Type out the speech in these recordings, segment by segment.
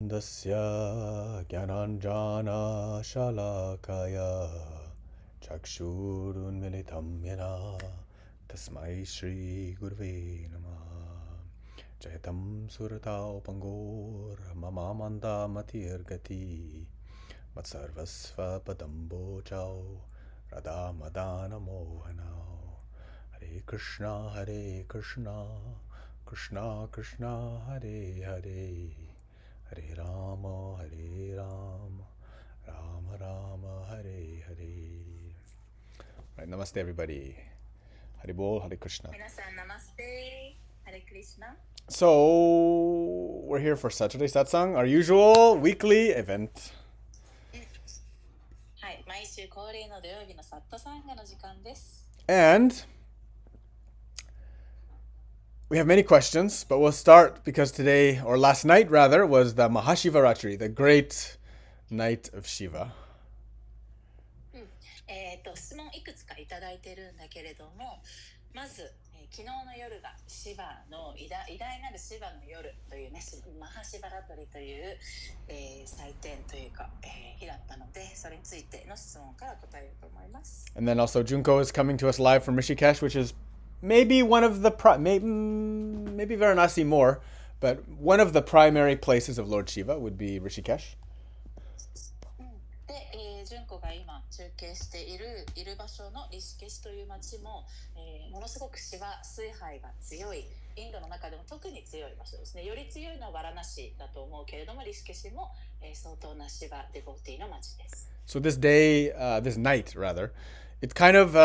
Dasya Gyananjana Shalakaya Chakshurunmilitam Yena Tasmai Shri Gurve Namah Jaitam Surata Upangor Mamamanda Matirgati Matsarvasva Padambo Chao Radha Madana Mohanao Hare Krishna Krishna Krishna Hare Hare Hare Rama, Rama Rama, Hare Hare. Right, namaste everybody. Hare Bol, Hare Krishna. Minasan namaste. Hare Krishna. So, we're here for Saturday Satsang, our usual weekly event. はい、毎週恒例の土曜日のサットサンガの時間です。And we have many questions, but we'll start because today, or last night rather, was the Mahashivaratri, the great night of Shiva. 質問いくつかいただいてるんだけれども、まず、昨日の夜がシバの偉大なるシバの夜というね、マハシバラトリという、祭典というか、日だったので、それについての質問から答えようと思います。And then also Junko is coming to us live from Rishikesh, which is maybe one of the maybe Varanasi more, but one of the primary places of Lord Shiva would be Rishikesh. で、純子が今中継している場所のリシケシという町も、ものすごくシバ崇拝が強い、インドの中でも特に強い場所ですね。より強いのはバラナシだと思うけれども、リシケシも、相当なシバデボティの町です。So this day, this night rather, it kind of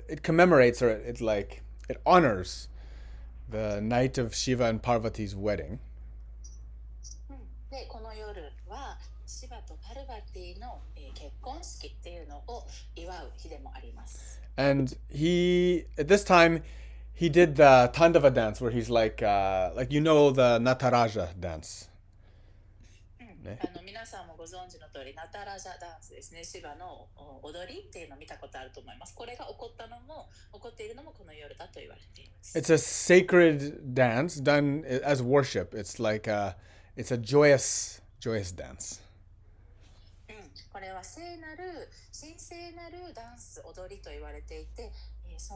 it commemorates, or it honors the night of Shiva and Parvati's wedding. で、この夜はシバとパルバティの、結婚式っていうのを祝う日でもあります。And at this time, he did the Tandava dance where he's like the Nataraja dance. 皆さんもご存知の通りナタラジャダンスですね。シバの踊りっていうのを見たことあると思います。これが起こっているのもこの夜だと言われています。It's a sacred dance done as worship. It's like it's a joyous dance. これは神聖なるダンス踊りと言われていて、そ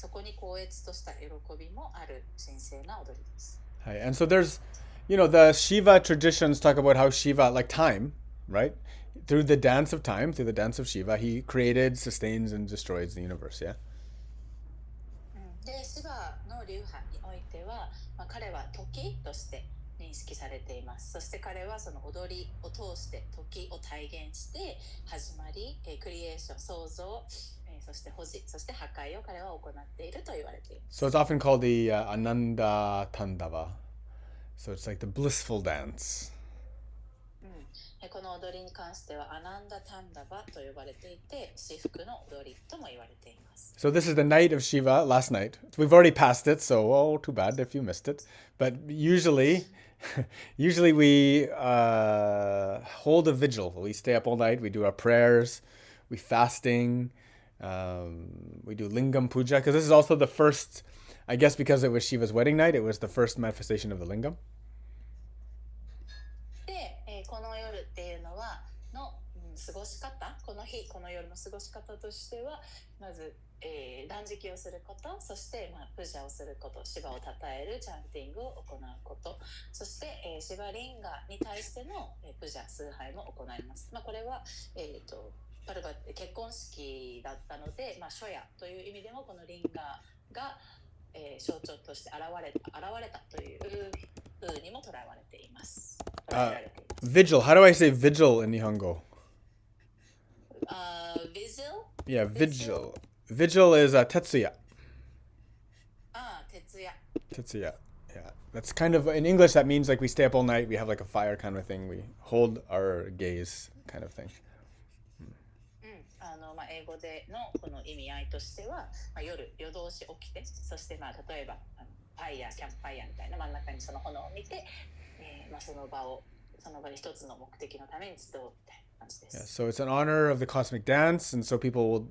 こに高越とした喜びもある神聖な踊りです。And so there's the Shiva traditions talk about how Shiva, like time, right? Through the dance of time, through the dance of Shiva, he created, sustains, and destroys the universe, yeah? で、シバの流派においては、彼は時として認識されています。そして彼はその踊りを通して時を体現して始まり、クリエーション、創造、そして保持、そして破壊を彼は行っていると言われています。So it's often called the Ananda Tandava. So it's like the blissful dance. この踊りに関してはアナンダタンダバと呼ばれていて、至福の踊りとも言われています。So this is the night of Shiva, last night. We've already passed it, so too bad if you missed it. But usually we hold a vigil. We stay up all night. We do our prayers. We fasting. We do lingam puja, because this is also the first, I guess because it was Shiva's wedding night, it was the first manifestation of the lingam. で、この夜っていうのは過ごし方、この夜の過ごし方としては、まず、断食をすること、そして、プジャをすること、シバをたたえるチャンティングを行うこと、そして、シバリンガに対しての、プジャ崇拝も行います。これは、結婚式だったので、初夜という意味でもこのリンガが、象徴として現れたという風にも捉えられています。Vigil. How do I say vigil in Nihongo? Vigil? Yeah, vigil. Vigil is tetsuya. Tetsuya. Tetsuya. Yeah. That's kind of, in English, that means like we stay up all night, we have like a fire kind of thing, we hold our gaze kind of thing. 英語でのこの意味合いとしては、夜通し起きて、そして例えばキャンプファイヤーみたいな真ん中にその炎を見て、その場に一つの目的のために集うみたいな。Yeah, so it's in honor of the cosmic dance, and so people will,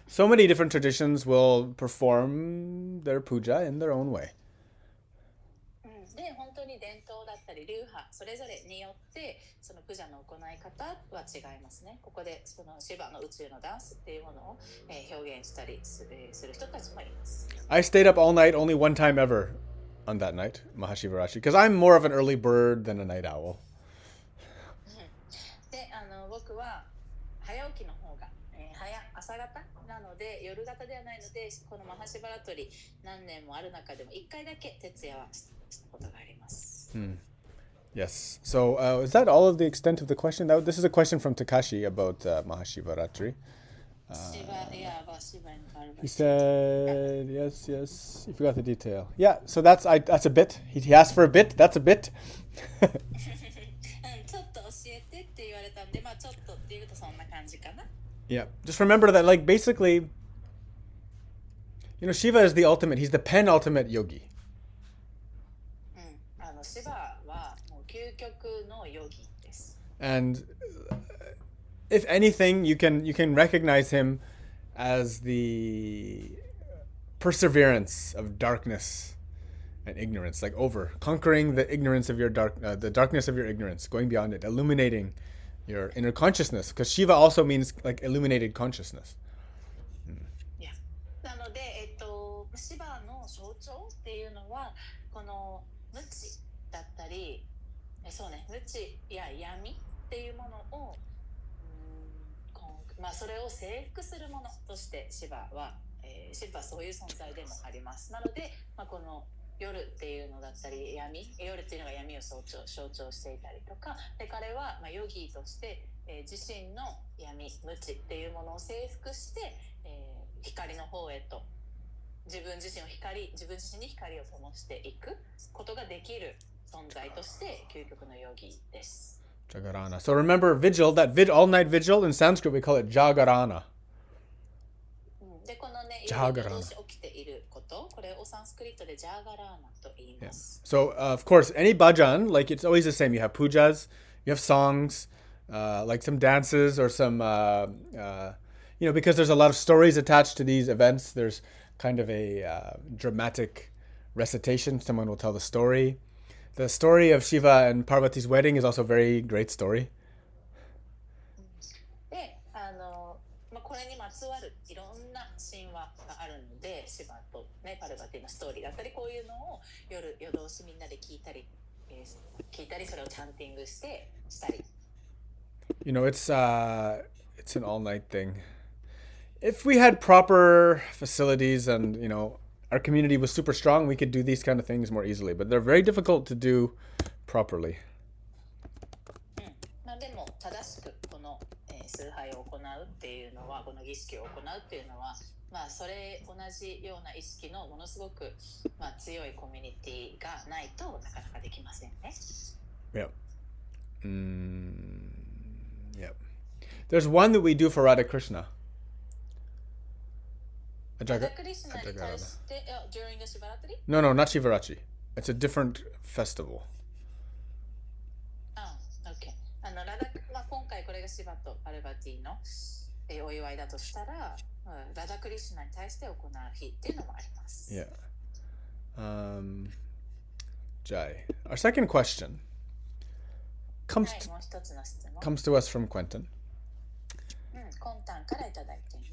so many different traditions will perform their puja in their own way. で、本当にに伝統だったり流派それぞれによってそのプジャの行い方は違いますね。ここでそのシバの宇宙のダンスっていうものを、表現したりする人たちもいます。I stayed up all night only one time ever on that night, Mahashivarashi, because I'm more of an early bird than a night owl. で僕は早起きの方が、朝方なので夜型ではないのでこのマハシバラトリ何年もある中でも1回だけ徹夜はしたことがあります。Yes. So is that all of the extent of the question? This is a question from Takashi about Mahashivaratri. He said, yes, yes. You forgot the detail. Yeah, so that's a bit. He asked for a bit. That's a bit. ちょっと教えてって言われたんで、まあちょっとっていうとそんな感じかな。Yeah. Just remember that, like, basically, Shiva is the ultimate. He's the penultimate yogi. シバはもう究極のヨギです。And if anything, you can recognize him as the perseverance of darkness and ignorance, like conquering the ignorance of the darkness of your ignorance, going beyond it, illuminating your inner consciousness, because Shiva also means like illuminated consciousness. Yeah. なので、シバの象徴っていうのはこの無知だったり、そうね、無知や闇っていうものを、それを征服するものとしてシバはそういう存在でもあります。なので、この夜っていうのだったり夜っていうのが闇を象徴していたりとかで、彼はヨギーとして、自身の闇無知っていうものを征服して、光の方へと自分自身に光を灯していくことができる存在として究極のヨギです。Jagarana. So remember vigil, all-night vigil, in Sanskrit we call it Jagarana. で、このね、夜通し起きていること、これをサンスクリットでジャーガラーナと言います。So, of course, any bhajan, like it's always the same. You have pujas, you have songs, like some dances or some, because there's a lot of stories attached to these events. There's kind of a dramatic recitation. Someone will tell the story. The story of Shiva and Parvati's wedding is also a very great story. で、これにまつわるいろんな神話があるので、シバとね、パルバティのストーリーだったり、こういうのを夜通しみんなで聞いたり、それをチャンティングしたり。It's an all-night thing. If we had proper facilities and, our community was super strong, we could do these kind of things more easily, but they're very difficult to do properly. でも正しくこの崇拝を行うっていうのは、この儀式を行うっていうのは、それ同じような意識のものすごく強いコミュニティがないとなかなかできませんね。Yeah. Yeah. There's one that we do for Radha Krishna. Radha Krishna に対して、during the Shivaratri? No, not Shivaratri. It's a different festival. Okay. 今回これがシバとパルバティのお祝いだとしたら、ラダクリシュナに対して行う日っていうのもあります。Yeah. Jai. Our second question comes to us from Quentin.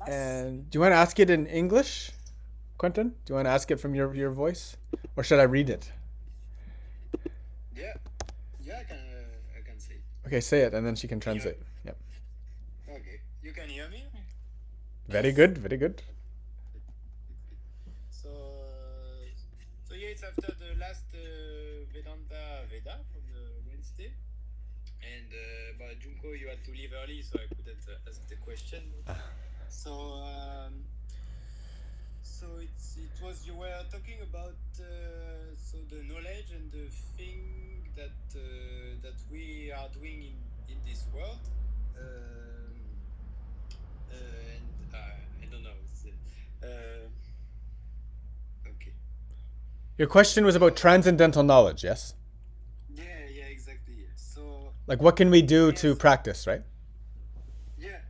And do you want to ask it in English, Quentin? Do you want to ask it from your voice? Or should I read it? Yeah, I can say it. Okay, say it and then she can translate. Yep. Okay, you can hear me? Very good, very good. So yeah, it's after the last Vedanta Veda from the Wednesday. And Junko, you had to leave early, so I couldn't ask the question. So it was, you were talking about the knowledge and the thing that we are doing in this world, and I don't know. Okay. Your question was about transcendental knowledge, yes? Yeah, exactly. Yeah. So like what can we do to practice, right? Yeah,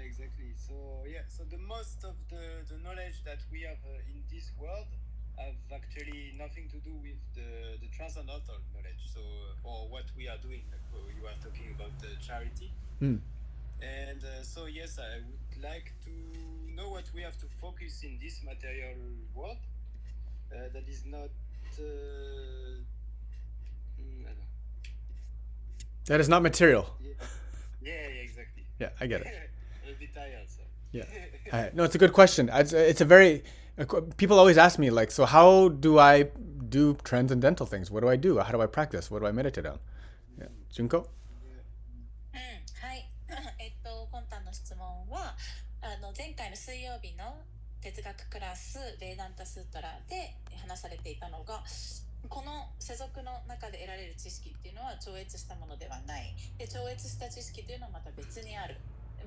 exactly. So the most of the knowledge that we have in this world have actually nothing to do with the transcendental knowledge. So, or what we are doing. Like you are talking about charity. Mm. And so, yes, I would like to know what we have to focus in this material world that is not. I don't know. That is not material. Yeah, exactly. Yeah, I get it. I'm a bit tired, so. Yeah. No, it's a good question. It's a very people always ask me like, so how do I do transcendental things? What do I do? How do I practice? What do I meditate on? Yeah. Junko? はい。コンタの質問は、前回の水曜日の哲学クラス、ベーダンタスートラで話されていたのが、この世俗の中で得られる知識っていうのは超越したものではない。で、超越した知識というのはまた別にある。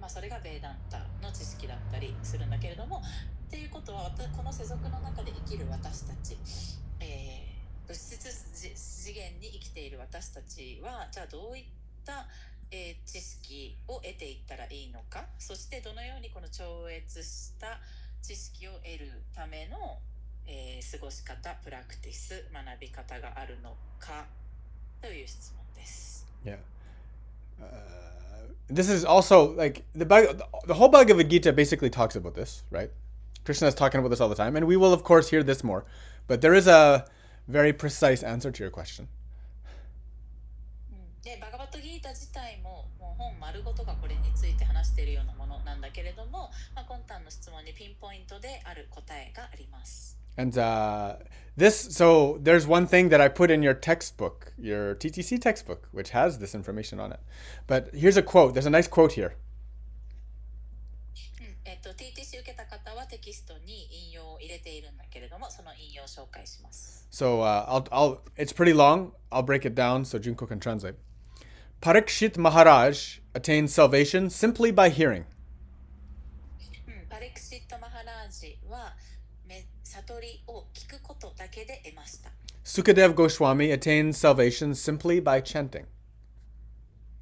それがベーダンタの知識だったりするんだけれども、っていうことはこの世俗の中で生きる私たち、物質次元に生きている私たちはじゃあどういった知識を得ていったらいいのか、そしてどのようにこの超越した知識を得るための、過ごし方、プラクティス、学び方があるのかという質問です。Yeah. This is also like the whole Bhagavad Gita basically talks about this, right? Krishna is talking about this all the time, and we will of course hear this more. But there is a very precise answer to your question. で、バガバットギータ自体ももう本丸ごとがこれについて話しているようなものなんだけれども、コンタンの質問にピンポイントである答えがあります。And so there's one thing that I put in your textbook, your TTC textbook, which has this information on it. But here's a quote. There's a nice quote here. TTC 受けた方はテキストに引用を入れているんだけれども、その引用を紹介します。So it's pretty long. I'll break it down so Junko can translate. Parikshit Maharaj attained salvation simply by hearing. パリクシット・マハラージは悟りを聞くことだけで得ました。Sukadev Goswami attained salvation simply by chanting.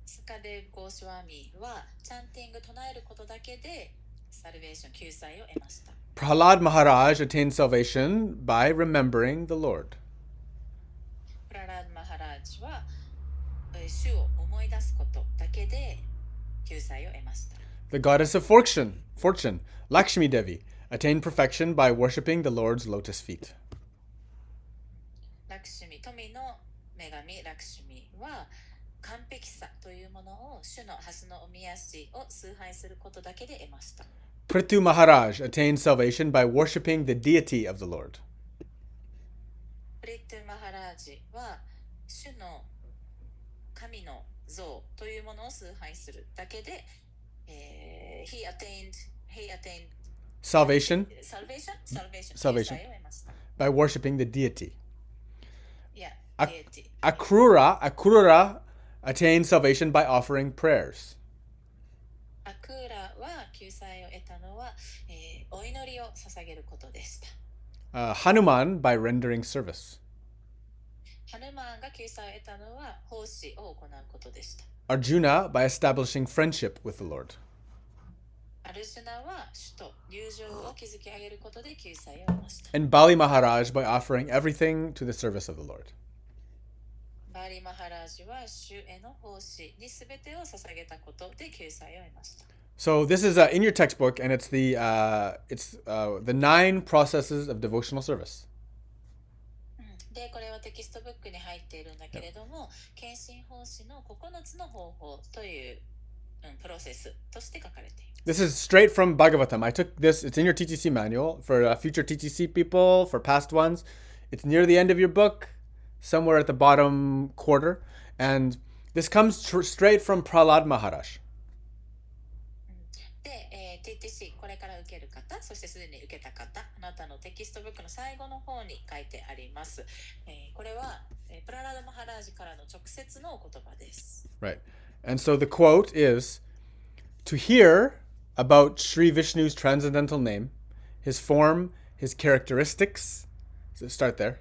スカデブ・ゴーシュワミはチャンティング唱えることだけでサルベーション救済を得ました。Prahlad Maharaj attained salvation by remembering the Lord. プララード・マハラージは主を思い出すことだけで救済を得ました。The goddess of fortune, Lakshmi Devi, attained perfection by worshipping the Lord's lotus feet. ラクシュミ、富の女神ラクシュミは完璧さというものを主の蓮のおみ足を崇拝することだけで得ました。Prithu Maharaj attained salvation by worshipping the deity of the Lord. プリトゥ・マハラージは主の神の像というものを崇拝するだけで、he attained Salvation salvation by worshipping the deity. Yeah, deity. Akrura attained salvation by offering prayers. アクーラは救済を得たのは、お祈りを捧げることでした。Hanuman by rendering service. ハヌマンが救済を得たのは奉仕を行うことでした。Arjuna by establishing friendship with the Lord. アルジュナは主と友情を築き上げることで救済を得ました。And Bali Maharaj by offering everything to the service of the Lord. バーリマハラージは主への奉仕にすべてを捧げたことで救済を得ました。So this is in your textbook, and it's the 9 processes of devotional service. で、これはテキストブックに入っているんだけれども、献身奉仕の9つの方法というプロセスとして書かれています。This is straight from Bhagavatam. I took this, it's in your TTC manual for future TTC people, for past ones. It's near the end of your book, somewhere at the bottom quarter. And this comes straight from Prahlad Maharaj. で、TTC これから受ける方、そしてすでに受けた方、あなたのテキストブックの最後の方に書いてあります。これは、プララダマハラージからの直接のお言葉です。Right. And so the quote is, to hear about Sri Vishnu's transcendental name, his form, his characteristics. So start there.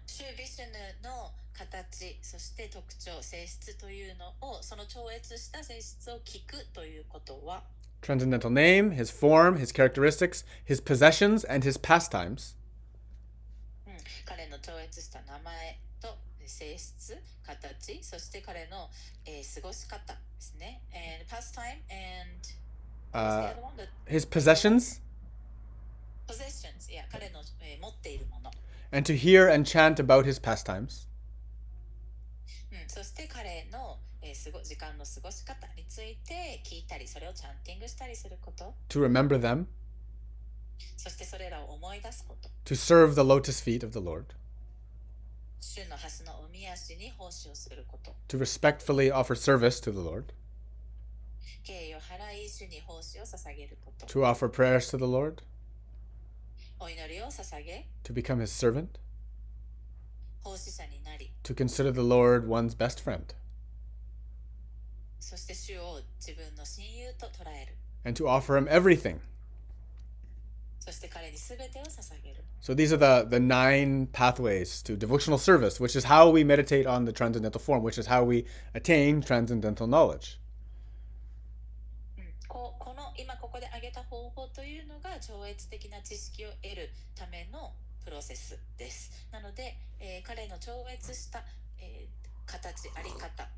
シュヴィシュヌの形、そして特徴、性質というのを、その超越した性質を聞くということは。Transcendental name, his form, his characteristics, his possessions, and his pastimes. 彼の超越した名前と性質、形、そして彼の、過ごし方ですね。And pastime and what's the other one? The His possessions, possessions. Yeah, 彼の、持っているもの。and to hear and chant about his pastimes. そして彼の、時間の過ごし方について聞いたり、それをチャンティングしたりすること。To remember them, そしてそれらを思い出すこと。to serve the lotus feet of the Lord, 主の蓮のおみ足に奉仕をすること。to respectfully offer service to the Lord, 敬意を払い、主に奉仕を捧げること。 to offer prayers to the Lord, お祈りを捧げ、 to become his servant, 奉仕者になり、 to consider the Lord one's best friend, そして主を自分の親友と捉える。 and to offer him everything. そして彼に全てを捧げる。 So these are the 9 pathways to devotional service, which is how we meditate on the transcendental form, which is how we attain transcendental knowledge. この今ここで挙げた方法というのが超越的な知識を得るためのプロセスです。なので、彼の超越した、形、あり方、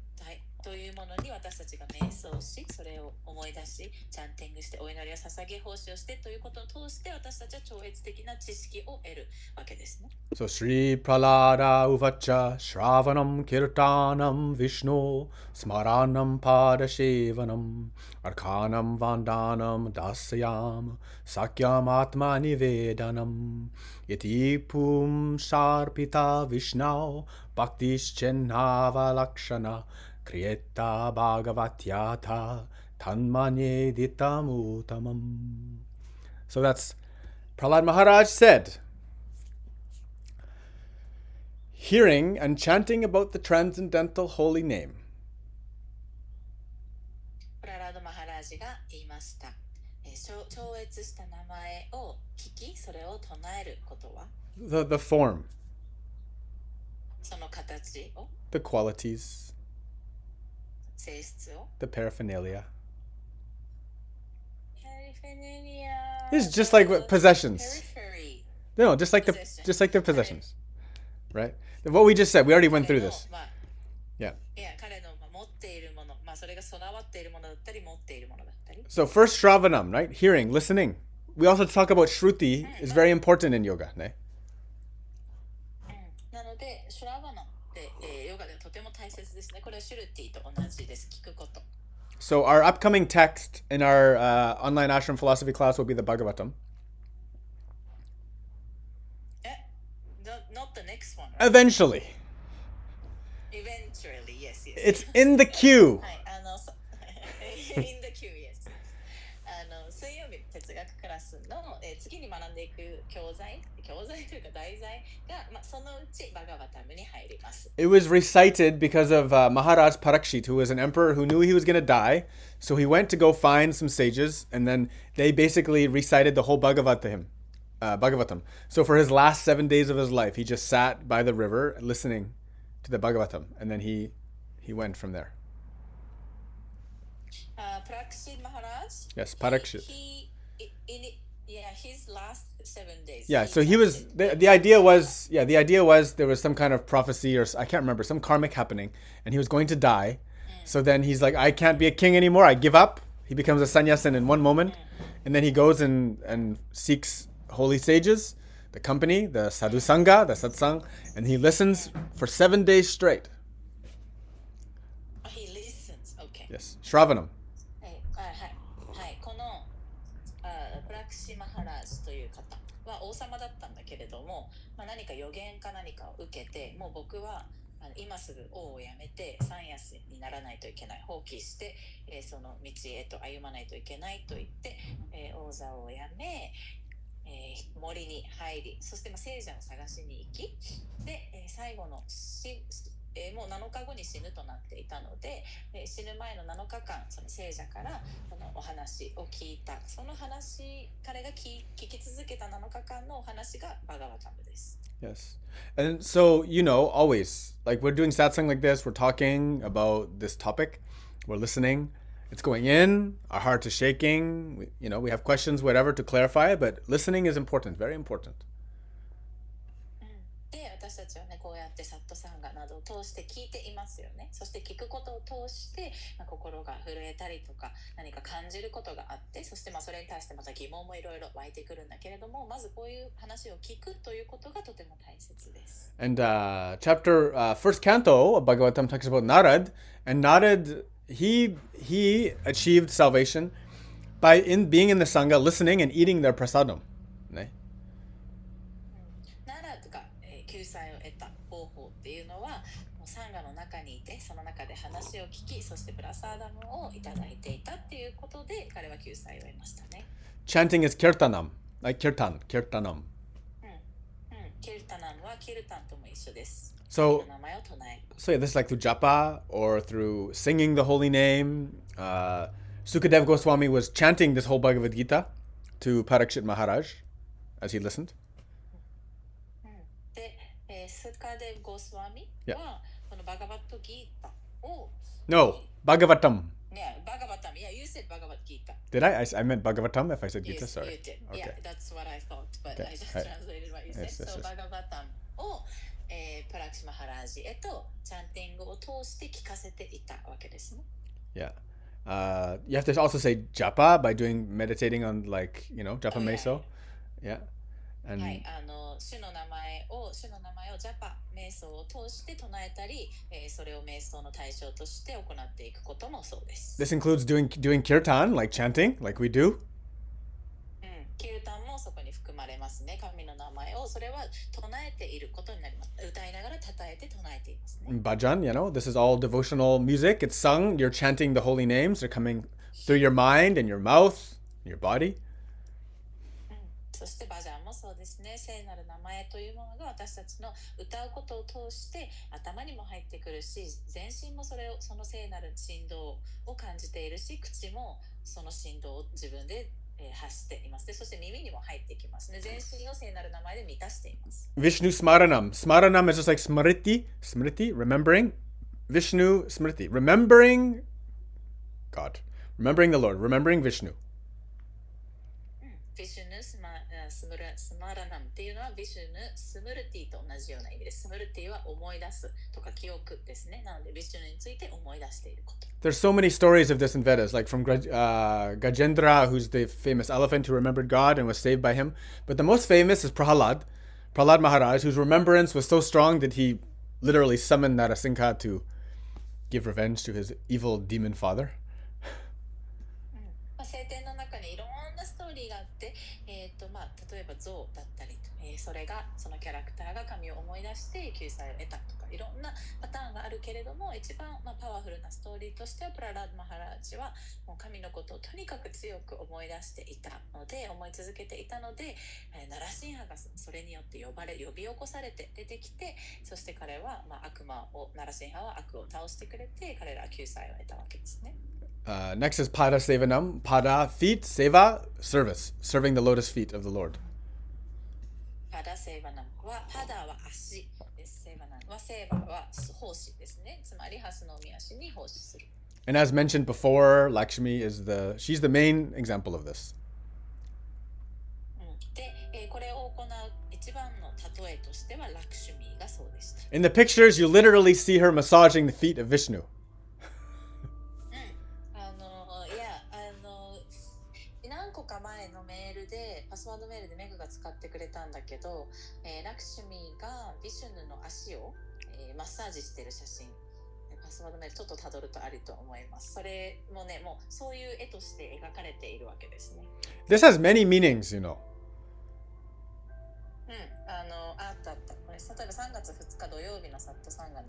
というものに私たちが瞑想し、それを思い出し、チャンティングして、お祈りを捧げ、奉仕をしてということを通して私たちは超越的な知識を得るわけですね。So Sri Pralada Uvacha Shravanam Kirtanam Vishnu Smaranam Padashevanam Arkanam Vandanam Dasyam Sakyam Atma Nivedanam Yati Pum Sharpita Vishnau Bhaktischennava Lakshana Kriyeta Bhagavatyata Tanmanye Ditamutamam. So that's Prahlad Maharaj said, hearing and chanting about the transcendental holy name. プララード・マハラージが言いました。超越した名前を聞き、それを唱えることは、The form, その形を、 the qualities, 性質を、 the paraphernalia. ペリフェネリア It's just like possessions. periphery No, just like the possessions, right? What we just said, we already went through this. まあ Yeah. いや彼の持っているもの、それが備わっているものだったり持っているものだったり。 So first Shravanam, right? Hearing, listening. We also talk about Shruti is very important in yoga, right? なのでシュラバナって、ヨガではとても大切ですね。これはシュルティと同じです。聞くこと。 So our upcoming text in our online ashram philosophy class will be the Bhagavatam. Not the next one, right? Eventually. Eventually, yes. It's in the queue. はい、in the queue, yes. 水曜日哲学クラスの、次に学んでいく教材というか題材が、そのうちバガバタムに入ります。 It was recited because of Maharaj Parikshit, who was an emperor who knew he was going to die. So he went to go find some sages, and then they basically recited the whole Bhagavatam. So for his last 7 days of his life, he just sat by the river listening to the Bhagavatam, and then he went from there. Prakshit Maharaj? Yes, Parikshit. His last 7 days. Yeah, so he was, the idea was there was some kind of prophecy or I can't remember, some karmic happening, and he was going to die. So then he's like, I can't be a king anymore, I give up. He becomes a sannyasin in one moment, and then he goes and seeks holy sages, the company, the sadhu sangha, the satsang, and he listens for 7 days straight. He listens, okay. Yes, Shravanam. はい、このプラクシマハラージという方は王様だったんだけれども、何か予言か何かを受けて、もう僕は今すぐ王を辞めてサンヤスにならないといけない、放棄して、その道へと歩まないといけないと言って、王座を辞め、森に入り、そして聖者を探しに行き、で、最後のもう7日後に死ぬとなっていたので、死ぬ前の7日間その聖者からこのお話を聞いた、その話、彼が聞き続けた7日間のお話がバガバタムです。 Yes. And so, always, like we're doing satsang like this, we're talking about this topic, we're listening, it's going in, our heart is shaking, we have questions, whatever, to clarify, but listening is important, very important. で私たちはねこうやってサットサンガなどを通して聞いていますよね。そして聞くことを通して、心が震えたりとか何か感じることがあって、そしてそれに対してまた疑問もいろいろ湧いてくるんだけれども、まずこういう話を聞くということがとても大切です。And first canto of Bhagavatam talks about Narad, and Narad, he achieved salvation by being in the Sangha, listening and eating their prasadam. ね。ナラドが、救済を得た方法っていうのは、サンガの中にいて、その中で話を聞き、そしてプラサーダムをいただいていたっていうことで、彼は救済を得ましたね。Chanting is kirtanam, like kirtanam. キルタナムはキルタンとも一緒です。So, 名前を唱える。So yeah, this is like through japa or through singing the holy name. Sukadev Goswami was chanting this whole Bhagavad Gita to Parikshit Maharaj as he listened. で、スカデブ・ゴスワミ Yeah. はこのバガバットギータを No, Bhagavatam. Yeah, Bhagavatam. Yeah, you said Bhagavad Gita. Did I? I meant Bhagavatam if I said Gita, Yes, sorry. you did. Okay. Yeah, that's what I thought, but Okay, I just right. translated what you Yes, said. yes, So yes. Bhagavatam を、プラクシマハラージへとチャンティングを通して聞かせていたわけですね。Yeah. You have to also say japa by meditating on japa Oh, yeah, meso. Yeah. And はい、主の名前をジャパ瞑想を通して唱えたり、それを瞑想の対象として行っていくこともそうです。this includes doing kirtan, like chanting, like we do. キルタンもそこに含まれますね。神の名前をそれは唱えていることになります。歌いながら称えて唱えていますね。Bhajan, this is all devotional music. It's sung. You're chanting the holy names. They're coming through your mind and your mouth, your body. そしてバジャンもそうですね。聖なる名前というものが私たちの歌うことを通して頭にも入ってくるし、全身もその聖なる振動を感じているし、口もその振動を自分で発しています。で、そして耳にも入ってきますね。全身を聖なる名前で満たしています。Vishnu Smaranam. Smaranam is just like smriti, remembering. Vishnu Smriti, remembering God, remembering the Lord, remembering Vishnu. ビシュヌスマラナムっていうのはビシュヌスムルティと同じような意味です。スムルティは思い出すとか記憶ですね。なのでビシュヌについて思い出していること。There's so many stories of this in Vedas, like from Gajendra, who's the famous elephant who remembered God and was saved by him. But the most famous is Prahlad Maharaj, whose remembrance was so strong that he literally summoned Narasimha to give revenge to his evil demon father. 聖典の中にいろんなストーリーがあって、例えば象だったりと、それがそのキャラクターが神を思い出して救済を得たとかいろんなパターンがあるけれども、一番、パワフルなストーリーとしてはプララード・マハラージはもう神のことをとにかく強く思い出していたので、思い続けていたので、ナラシンハがそれによって呼び起こされて出てきて、そして彼は、ナラシンハは悪を倒してくれて、彼らは救済を得たわけですね。Next is Pada Sevanam. Pada, feet, seva, service, serving the lotus feet of the Lord. パダセーバナムは、パダは足です。セーバナムは、セーバは奉仕ですね。つまり、ハスの御足に奉仕する。And as mentioned before, Lakshmi she's the main example of this. で、これを行う一番の例えとしては、ラクシュミーがそうでした。In the pictures, you literally see her massaging the feet of Vishnu. 何個か前のメールでパスワードメールでメグが使ってくれたんだけど、ラクシュミーがビシュヌの足を、マッサージしている写真、パスワードメールちょっとたどるとあると思います。それもね、もうそういう絵として描かれているわけですね。This has many meanings, you know. あったこれ例えば3月2日土曜日のサットサンガの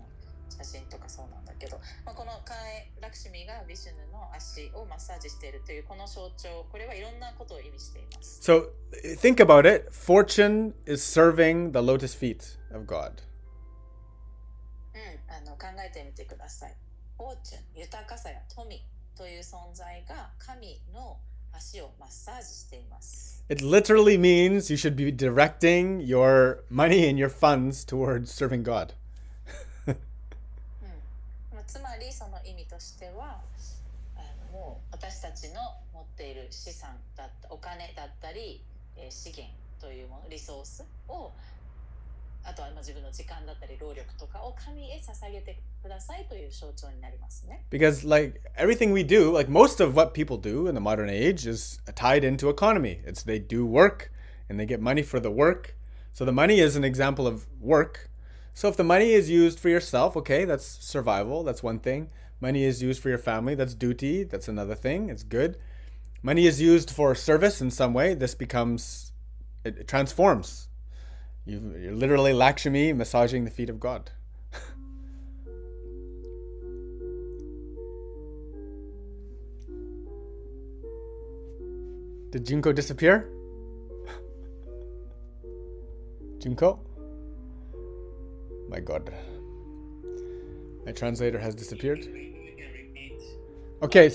写真とかそうなんだけど、このラクシュミーがビシュヌの足をマッサージしているというこの象徴、これはいろんなことを意味しています。So think about it. Fortune is serving the lotus feet of God. 考えてみてください。フォーチュン、豊かさや富という存在が神の足をマッサージしています。It literally means you should be directing your money and your funds towards serving God. つまりその意味としては、もう私たちの持っている資産だったお金だったり、資源というものリソースをあとは自分の時間だったり労力とかを神へ捧げてくださいという象徴になりますね。Because like everything we do, like most of what people do in the modern age is tied into economy. It's they do work and they get money for the work. So the money is an example of work. So if the money is used for yourself, okay, that's survival, that's one thing. Money is used for your family, that's duty, that's another thing, it's good. Money is used for service in some way, this becomes, it transforms. You're literally Lakshmi massaging the feet of God. Did Junko disappear? Junko? My God. My translator has disappeared. Okay,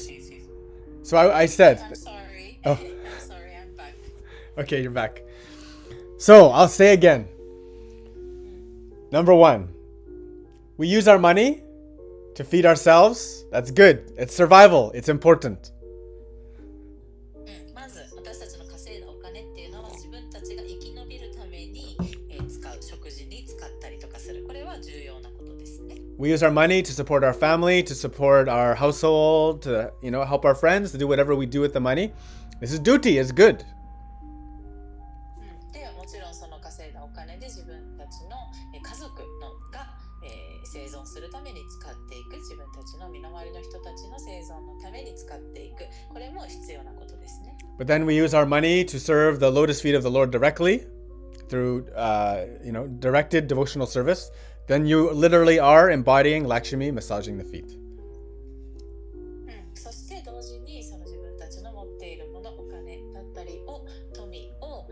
so I said... I'm sorry. Oh. I'm sorry, I'm back. Okay, you're back. So, I'll say again. Number one, we use our money to feed ourselves. That's good. It's survival. It's important. まず私たちの稼いだお金っていうのは自分たちが生き延びるために使う食事に使ったりとかする。これは重要なことですね。We use our money to support our family, to support our household, to, help our friends, to do whatever we do with the money. This is duty. It's good. でもちろんその稼いだお金で自分たちの家族が生存するために使っていく、自分たちの身の回りの人たちの生存のために使っていく、これも必要なことですね。But then we use our money to serve the lotus feet of the Lord directly through, directed devotional service. Then you literally are embodying Lakshmi massaging the feet. そして同時にその自分たちの持っているもの、お金だったりを富を、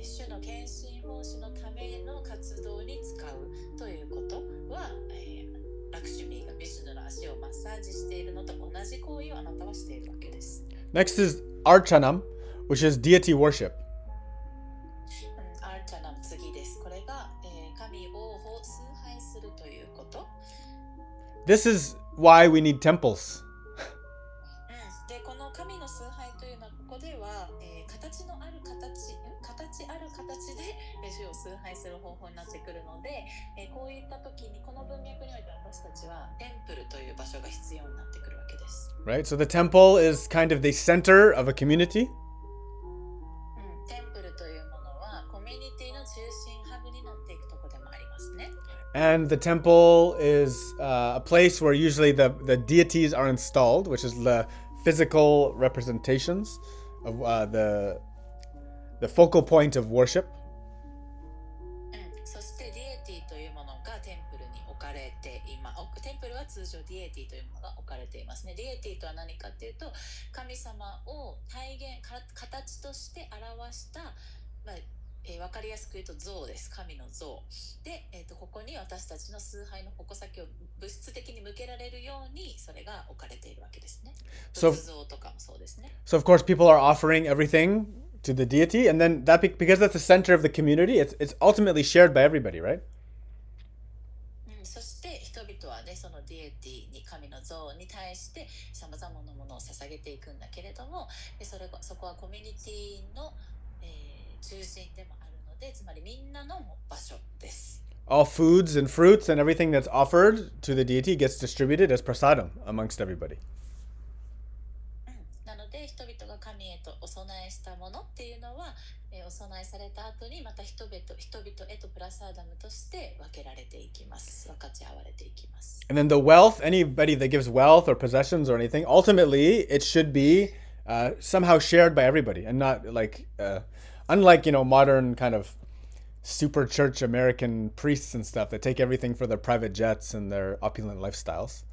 主の献身奉仕のための活動に使うということは、ラクシュミーがビシュヌの足をマッサージしているのと同じ行為をあなたはしているわけです。Next is Archanam, which is deity worship. アーチャナの次です。これが、神を崇拝するということ。This is why we need temples. で、この神の崇拝というのはここでは、形ある形で主を崇拝する方法になってくるので、こういった時にこの文脈において私たちはテンプルという場所が必要になってくるわけです。Right? So the temple is kind of the center of a community. テンプルというものはコミュニティの中心ハブになっていくところでもありますね。And the temple is a place where usually the deities are installed, which is the physical representations of the focal point of worship. そしてディエティというものがテンプルに置かれてテンプルは通常ディエティというものが置かれていますね。ディエティとは何かというと、神様を形として表した、分かりやすく言うと像です。神の像で、ここに私たちの崇拝の矛先を物質的に向けられるようにそれが置かれているわけですね。仏像とかもそうですね。So of course people are offering everything to the deity, and then because that's the center of the community, it's ultimately shared by everybody, right? そして人々はね、そのディエティに神の像に対してさまざまなものを捧げていくんだけれども、そこはコミュニティの、中心でもあるので、つまりみんなの場所です。All foods and fruits and everything that's offered to the deity gets distributed as prasadam amongst everybody. なので人々が神へとお供えしたものっていうのは、お供えされた後にまた人々へとプラサーダムとして分けられていきます。分かち合われていきます。And then the wealth, anybody that gives wealth or possessions or anything, ultimately it should be somehow shared by everybody, and not like unlike modern kind of super church American priests and stuff that take everything for their private jets and their opulent lifestyles.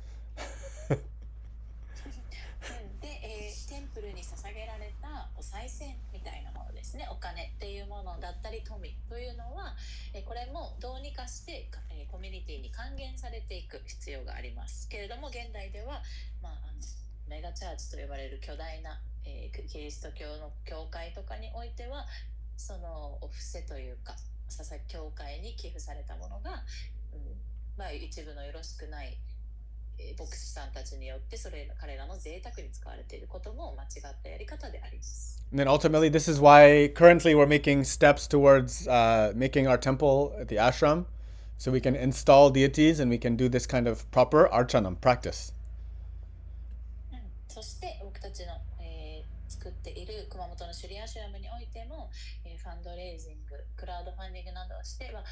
テンプルに捧げられたお賽銭みたいなものですね。お金っていうものだったり富というのは、これもどうにかしてコミュニティに還元されていく必要がありますけれども、現代では、メガチャーチと呼ばれる巨大な、キリスト教の教会とかにおいては、そのお布施というか教会に寄付されたものが、一部のよろしくない牧師さんたちによって彼らの贅沢に使われていることも間違ったやり方であります。And then ultimately, this is why currently we're making steps towards making our temple at the ashram, so we can install deities and we can do this kind of proper archanam practice. そして僕たちの、作っている熊本のシュリアシュラムにおいても、ファンドレイジング、クラウドファンディングなどをしては、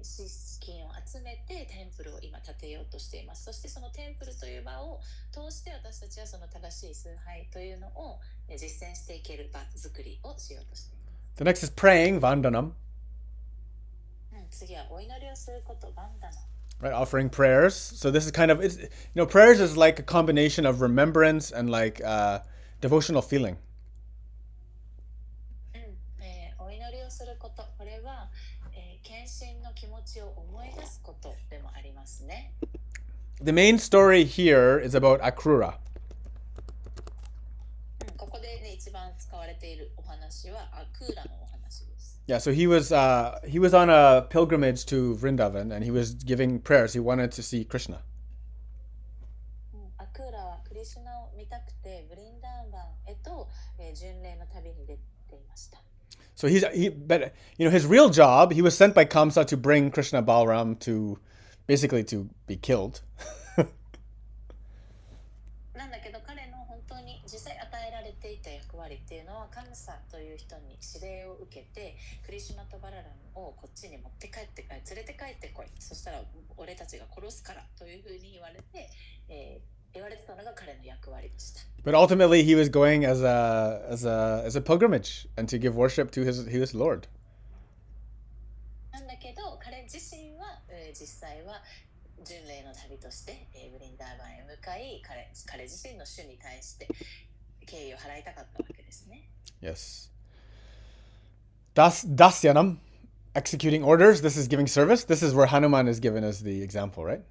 資金を集めてテンプルを今建てようとしています。そしてそのテンプルという場を通して私たちはその正しい崇拝というのを実践していける場作りをしようとしています。The next is praying, vandanam. 次はお祈りをすること、バンダナ。Right, offering prayers. So this is kind of, it's, prayers is like a combination of remembrance and like devotional feeling. お祈りをすること、これは、献身の気持ちを思い出すことでもありますね。The main story here is about Akrura. ここで、ね、一番使われているお話はアクーラのお話です。Yeah, so he was on a pilgrimage to Vrindavan and he was giving prayers. He wanted to see Krishna. アクーラはクリシュナを見たくてブリンダーバンへと、巡礼の旅に出ていました。So but his real job, he was sent by Kamsa to bring Krishna Balram to basically to be killed. なんだけど彼の本当に実際与えられていた役割っていうのはカムサという人に指令を受けてクリシュナとバララムをこっちに連れて帰ってこい、そしたら俺たちが殺すからというふうに言われて、言われてたのが彼の役割でした。But ultimately, he was going as a pilgrimage and to give worship to his Lord. なんだけど彼自身は、実際は巡礼の旅として、ブリンダーバンへ向かい彼自身の主に対して敬意を払いたかったわけですね。Yes. Dasyanam, executing orders. This is giving service. This is where Hanuman is given as the example, right?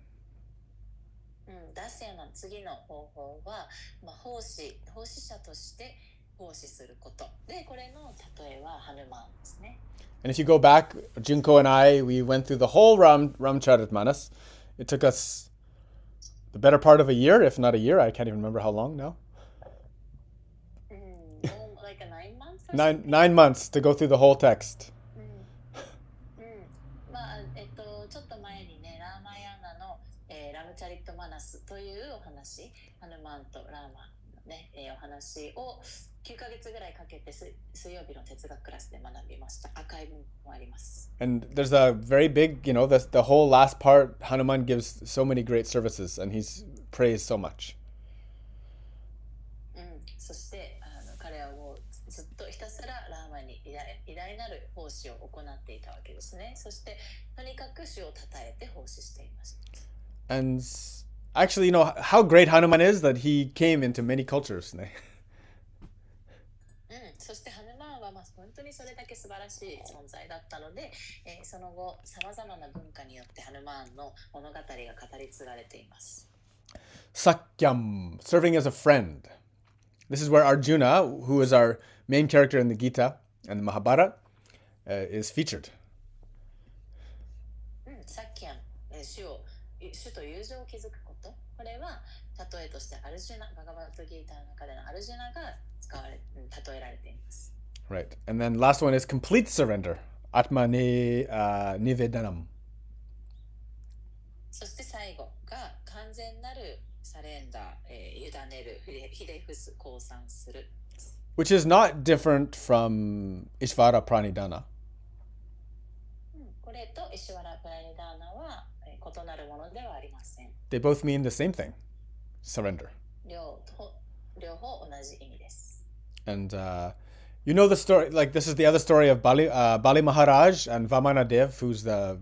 ダスヤの次の方法は、奉仕者として奉仕することで、これの例えはハヌマンですね。And if you go back, Junko and I, we went through the whole Ramcharitmanas. It took us the better part of a year, if not a year. I can't even remember how long now. Like 9 months? 9 months to go through the whole text. ちょっと前にね、ラーマヤーナの、ラムチャリットマナスというお話、ハヌマンとラーマのね、お話を9ヶ月ぐらいかけて水曜日の哲学クラスで学びました。アーカイブもあります。And there's a very big, the whole last part, Hanuman gives so many great services and he's praised so much. そして彼はもうずっとひたすらラーマに偉大なる奉仕を行っていたわけですね。そしてとにかく主を称えて奉仕していました。And actually, how great Hanuman is that he came into many cultures. そしてハヌマンは本当にそれだけ素晴らしい存在だったので、その後さまざまな文化によってハヌマンの物語が語り継がれています。Sakyam, serving as a friend. This is where Arjuna, who is our main character in the Gita and the Mahabharata, is featured. サッキャン、主と友情を築くこと。これは例えとしてアルジュナ、バガバッドギーターの中でのアルジュナが例えられています。Right. And then last one is complete surrender. Atma nivedanam. そして最後が完全なるサレンダー、委ねる、ひれ伏す、降参する。Which is not different from Ishvara Pranidhana. これとイシュワラ・プラニダーナは異なるものではありません。They both mean the same thing. Surrender. 両方同じ意味です。And you know the story, like this is the other story of Bali Maharaj and Vamana Dev, who's the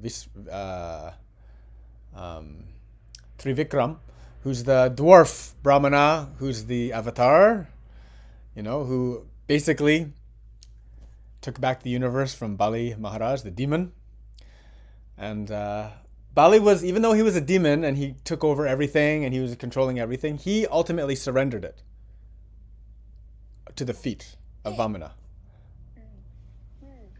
Trivikram, who's the dwarf Brahmana, who's the avatar, who basically took back the universe from Bali Maharaj, the demon. And Bali was, even though he was a demon and he took over everything and he was controlling everything, he ultimately surrendered it to the feet of Vamana.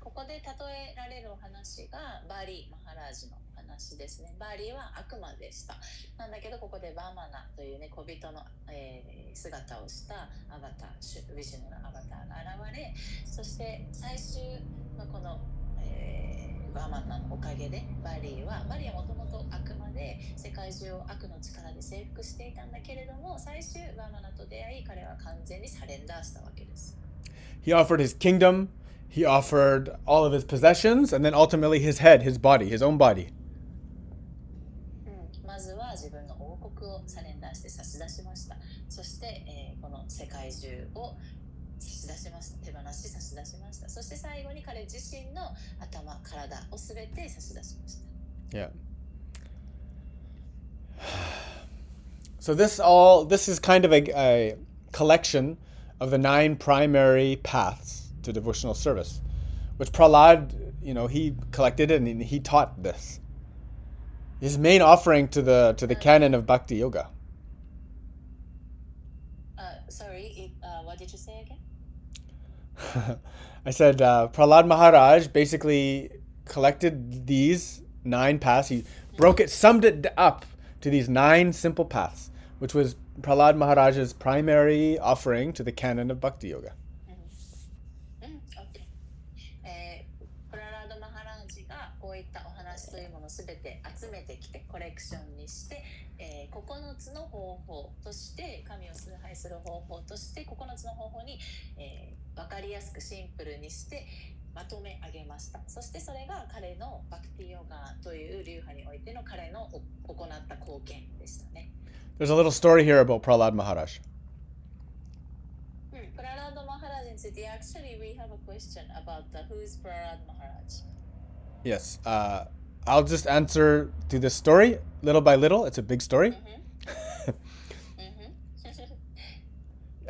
ここで例えられるお話がバリ・マハラージのお話ですね。バーリーは悪魔でした。なんだけどここでバーマナというね小人の、姿をしたアバター、ヴィシュヌのアバターが現れ、そして最終のこの、バーマナのおかげでバーリーはもともと悪魔で世界中を悪の力で征服していたんだけれども、最終バーマナと出会い彼は完全にサレンダーしたわけです。He offered his kingdom, he offered all of his possessions, and then ultimately his head, his body, his own body. まずは自分の王国をサレンダーして差し出しました。そして、この世界中を差し出しました。手放し差し出しました。そして最後に彼自身の頭、体をすべて差し出しました。Yeah. So this is kind of a collection of the 9 primary paths to devotional service, which Prahlad, he collected it and he taught this. His main offering to the canon of Bhakti Yoga. Sorry, what did you say again? I said Prahlad Maharaj basically collected these 9 paths. He summed it up to these 9 simple paths, which was Prahlad Maharaj's primary offering to the canon of Bhakti Yoga. Okay. プララード・マハラージがこういったお話というものをすべて集めてきてコレクションにして、9つの方法として神を崇拝する方法として9つの方法に、分かりやすくシンプルにしてまとめ上げました。そしてそれが彼のバクティヨガという流派においての彼の行った貢献でしたね。There's a little story here about Prahlad Maharaj. Prahlad Maharaj in City. Actually, we have a question about who is Prahlad Maharaj. Yes. I'll just answer to this story little by little. It's a big story.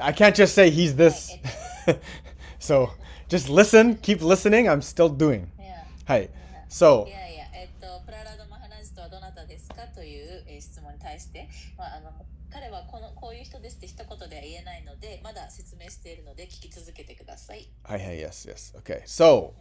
I can't just say he's this. So just listen, keep listening. I'm still doing. Hi. So. プララード・マハラージとはどなたですかという、質問に対して、彼はこういう人ですって一言では言えないので、まだ説明しているので聞き続けてください。Yes. Okay. So,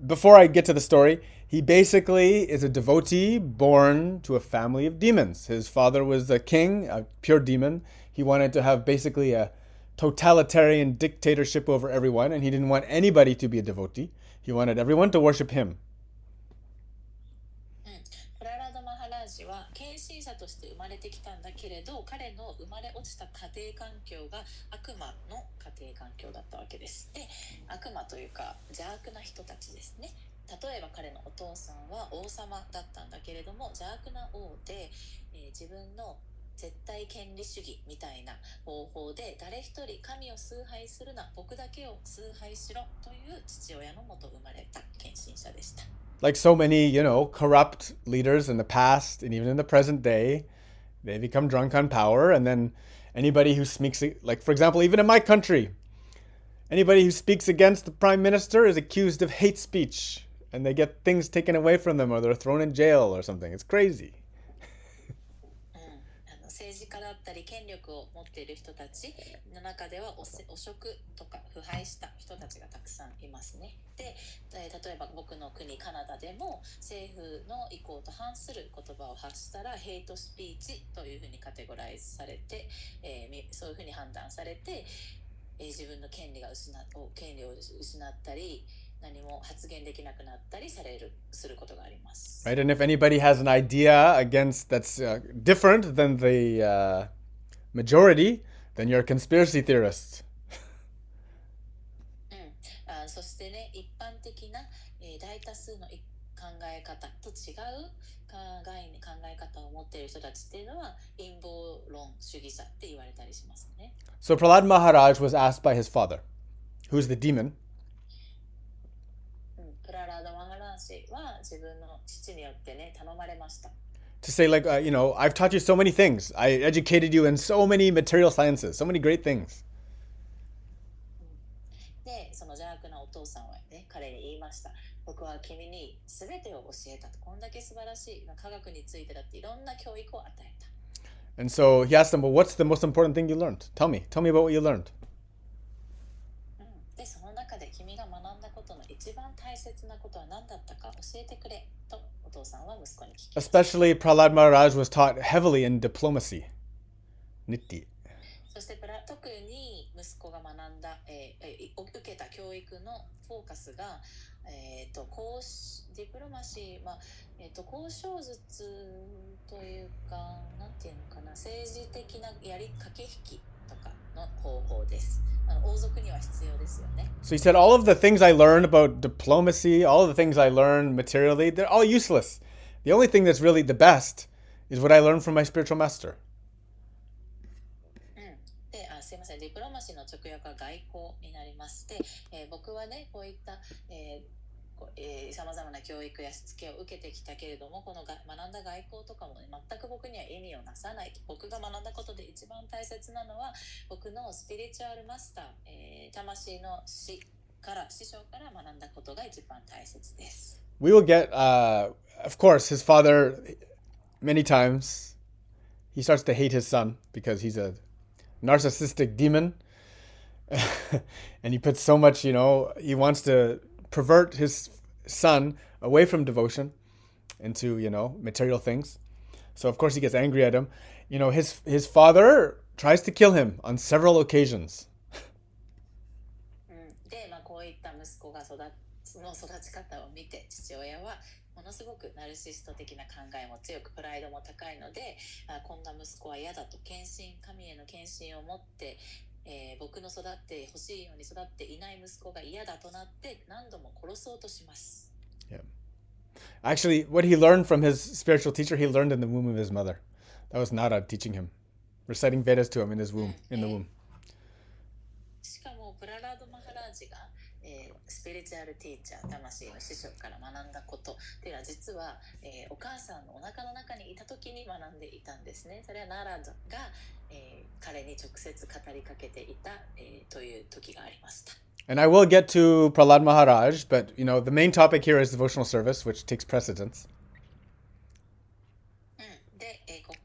before I get to the story, he basically is a devotee born to a family of demons. His father was a king, a pure demon. He wanted to have basically a totalitarian dictatorship over everyone, and he didn't want anybody to be a devotee. He wanted everyone to worship him. プララード・マハラージは献身者として生まれてきたんだけれど、彼の生まれ落ちた家庭環境が悪魔の家庭環境だったわけです。で、悪魔というか邪悪な人たちですね。例えば彼のお父さんは王様だったんだけれども邪悪な王で、自分の絶対権利主義みたいな方法で誰一人神を崇拝するな、僕だけを崇拝しろという父親のもと生まれた献身者でした。Like so many, corrupt leaders in the past and even in the present day, they become drunk on power, and then anybody who speaks, like for example, even in my country, anybody who speaks against the prime minister is accused of hate speech, and they get things taken away from them or they're thrown in jail or something. It's crazy. 政治家だったり権力を持っている人たちの中では汚職とか腐敗した人たちがたくさんいますね。で、例えば僕の国カナダでも政府の意向と反する言葉を発したらヘイトスピーチというふうにカテゴライズされて、そういうふうに判断されて、自分の権利を失ったり何も発言できなくなったりすることがあります。Right, and if anybody has an idea against that's different than the majority, then you're a conspiracy theorist. そしてね、一般的な、大多数の考え方と違う考え方を持っている人たちっていうのは陰謀論主義者って言われたりしますね。So Prahlad Maharaj was asked by his father, who's the demon. プララード・マハラージは自分の父によってね頼まれました。To say like, I've taught you so many things. I educated you in so many material sciences, so many great things. で、その邪悪なお父さんはね、彼に言いました。僕は君に全てを教えたと。こんだけ素晴らしい科学についてだっていろんな教育を与えた。And so he asked him, well, what's the most important thing you learned? Tell me about what you learned. で、その中で君が学んだことの一番大切なことは何だったか教えてくれと父さんは息子に聞きます。 Especially Prahlad Maharaj was taught heavily in diplomacy. Nitti. そして特に息子が学んだ、受けた教育のフォーカスが、ディプロマシー、交渉術というか、なんていうのかな、政治的な駆け引きとかの方法です。王族には必要ですよね。So he said, all of the things I learned about diplomacy, all of the things I learned materially, they're all useless. The only thing that's really the best is what I learned from my spiritual master. すいません、ディプロマシーの直訳は外交になりまして、僕はね、こういったさまざまな教育やしつけを受けてきたけれども、この学んだ外交とかも、ね、全く僕には意味をなさない。僕が学んだことで一番大切なのは、僕のスピリチュアルマスター、魂の師匠から学んだことが一番大切です。We will get, of course, his father, many times, he starts to hate his son because he's a narcissistic demon. And he puts so much, he wants to pervert his son away from devotion into, material things. So, of course, he gets angry at him. His father tries to kill him on several occasions. で、こういった息子がその育ち方を見て、父親はものすごくナルシスト的な考えも強く、プライドも高いので、こんな息子は嫌だと、神への献身を持って、僕の育ってほしいように育っていない息子が嫌だとなって何度も殺そうとします。Yeah. Actually, what he learned from his spiritual teacher, he learned in the womb of his mother. That was Nara teaching him, reciting Vedas to him in his womb, in the womb. しかもプララード・マハラージが、スピリチュアルティーチャー、魂の師匠から学んだことっていうのは、実は、お母さんのお腹の中にいた時に学んでいたんですね。それはナラードが、彼に直接語りかけていた、という時がありました。And I will get to Prahlad Maharaj, but the main topic here is devotional service, which takes precedence. で、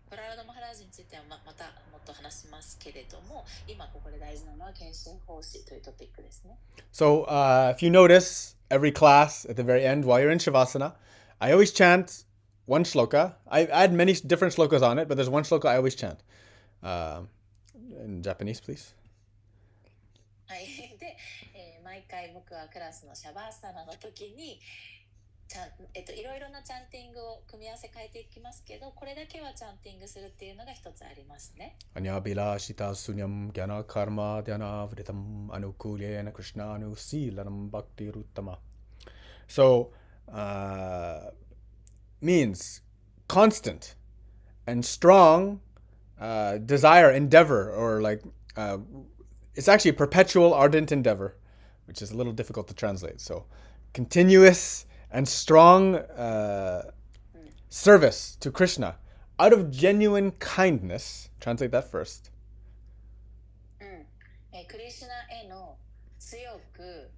プララード・マハラージについてはまたもっと話しますけれども、今ここで大事なのは献身奉仕というトピックですね。So, if you notice, every class at the very end, while you're in Shavasana, I always chant one shloka. I add many different shlokas on it, but there's one shloka I always chant. In Japanese, please. はい、で、毎回僕はクラスのシャバーサナの時にいろいろなチャンティングを組み合わせ変えていきますけど、これだけはチャンティングするっていうのが一つありますね。Anyabhilashita sunyam gyana karma dhyana vritam anukulyena krishna anusilanam bhakti ruttama. So, means constant and strong desire, endeavor, or it's actually a perpetual ardent endeavor, which is a little difficult to translate. So, continuous and strong service to Krishna out of genuine kindness. Translate that first. クリシュナへの強く、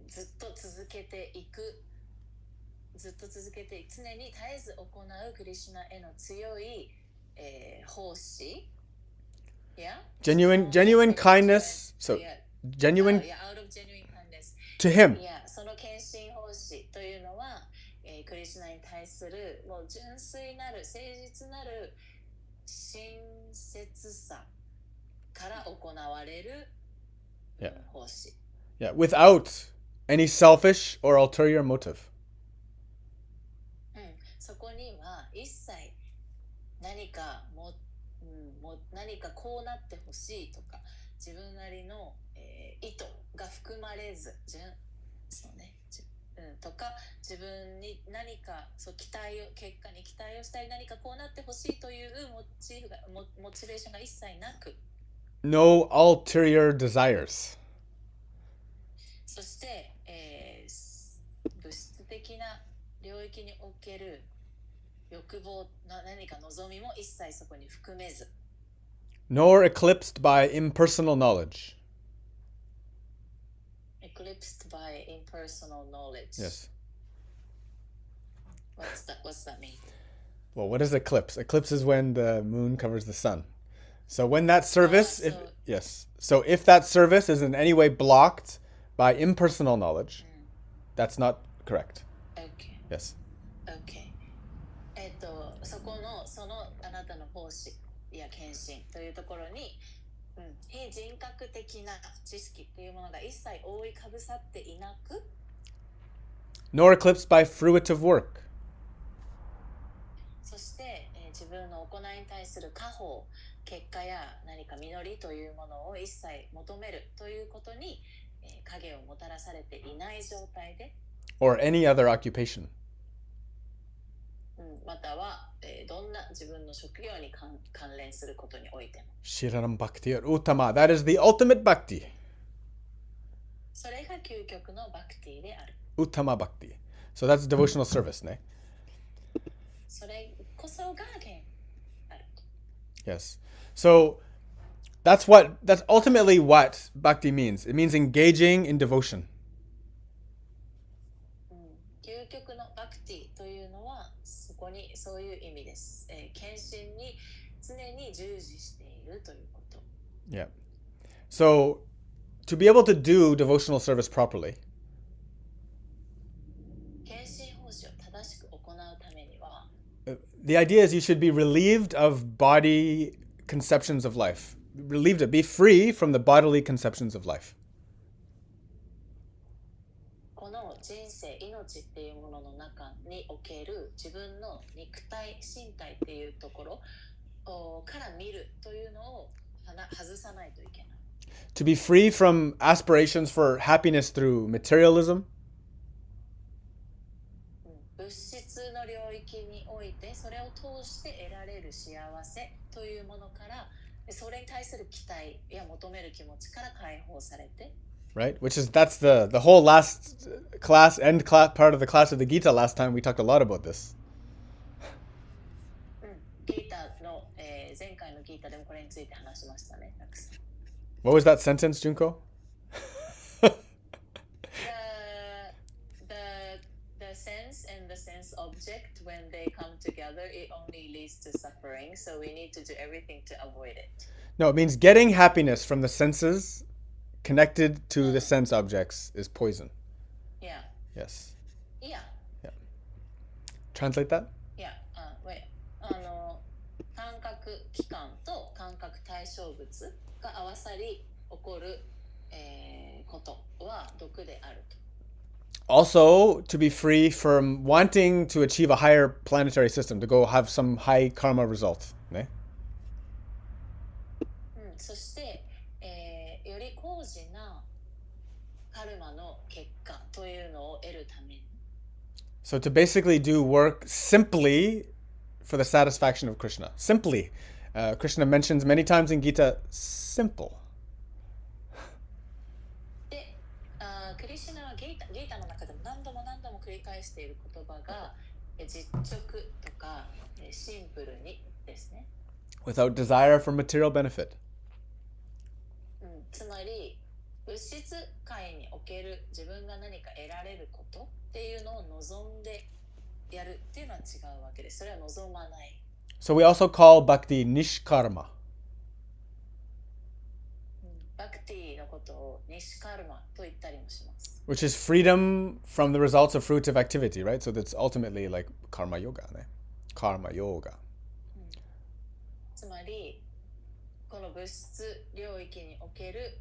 ずっと続けていく、常に絶えず行うクリシュナへの強い、奉仕。Yeah? Genuine kindness. So, genuine out of genuine kindness. to him. その献身奉仕というのは、クリシュナに対するもう純粋なる誠実なる親切さから行われる奉仕。Yeah, without any selfish or ulterior motive. そこには一切何かこうなってほしいとか自分なりの、意図が含まれず、そうね、とか自分に何か結果に期待をしたり、何かこうなってほしいというモチベーションが一切なく。No ulterior desires. そして、物質的な領域における欲望、何か望みも一切そこに含めず。Nor eclipsed by impersonal knowledge. Eclipsed by impersonal knowledge. Yes. What's that mean? Well, what is eclipse? Eclipse is when the moon covers the sun. So when that service, So if that service is in any way blocked by impersonal knowledge, that's not correct. Okay. Yes. OK。そこの、そのあなたの奉仕や献身というところに、非人格的な知識っていうものが一切覆いかぶさっていなく、nor eclipsed by fruitive work. そして、自分の行いに対する果報、結果や何か実りというものを一切求めるということに、影をもたらされていない状態で、or any other occupation. または、どんな自分の職業に関連することにおいても。Shiranam Bhakti or Uttama. That is the ultimate bhakti. それが究極のバクティである。Uttama Bhakti. So that's devotional service, ne? それこそが原ある。Yes. So that's ultimately what bhakti means. It means engaging in devotion. 究極のバクティというのはそこにそういう意味です。献身に常に従事しているということ。Yeah. So to be able to do devotional service properly, 献身奉仕を正しく行うためには、the idea is you should be relieved of body conceptions of life. Relieved it. Be free from the bodily conceptions of life. この人生、命っていうものの中における自分の肉体、身体っていうところから見るというのを外さないといけない。To be free from aspirations for happiness through materialism. 物質の領域においてそれを通して得られる幸せというものからそれに対する期待や求める気持ちから解放されて Right? That's the whole last part of the class of the Gita last time we talked a lot about this. ギータの、前回のギータでもこれについて話しましたね。What was that sentence, Junko? The sense and the sense object, when they come together, it only leads to suffering. So we need to do everything to avoid it. No, it means getting happiness from the senses connected to the sense objects is poison. Yeah. Yes. Yeah. Translate that? Yeah. Wait. 感覚器官と感覚対象物が合わさり起こる、ことは毒であると。Also, to be free from wanting to achieve a higher planetary system, to go have some high karma result. Ne? そして、より高次なカルマの結果というのを得るために。So to basically do work simply for the satisfaction of Krishna. Simply. Krishna mentions many times in Gita, simple. で、クリシュナはギータの中でも何度も繰り返している言葉が実直とかシンプルにですね。Without desire for material benefit. つまり物質界における自分が何か得られることっていうのを望んでやるっていうのは違うわけです。それは望まない。So we also call bhakti nishkarma. バクティのことをニシカルマと言ったりもします。Which is freedom from the results of fruitive activity, right? So that's ultimately like karma yoga. Ne? Karma yoga. つまりこの物質領域における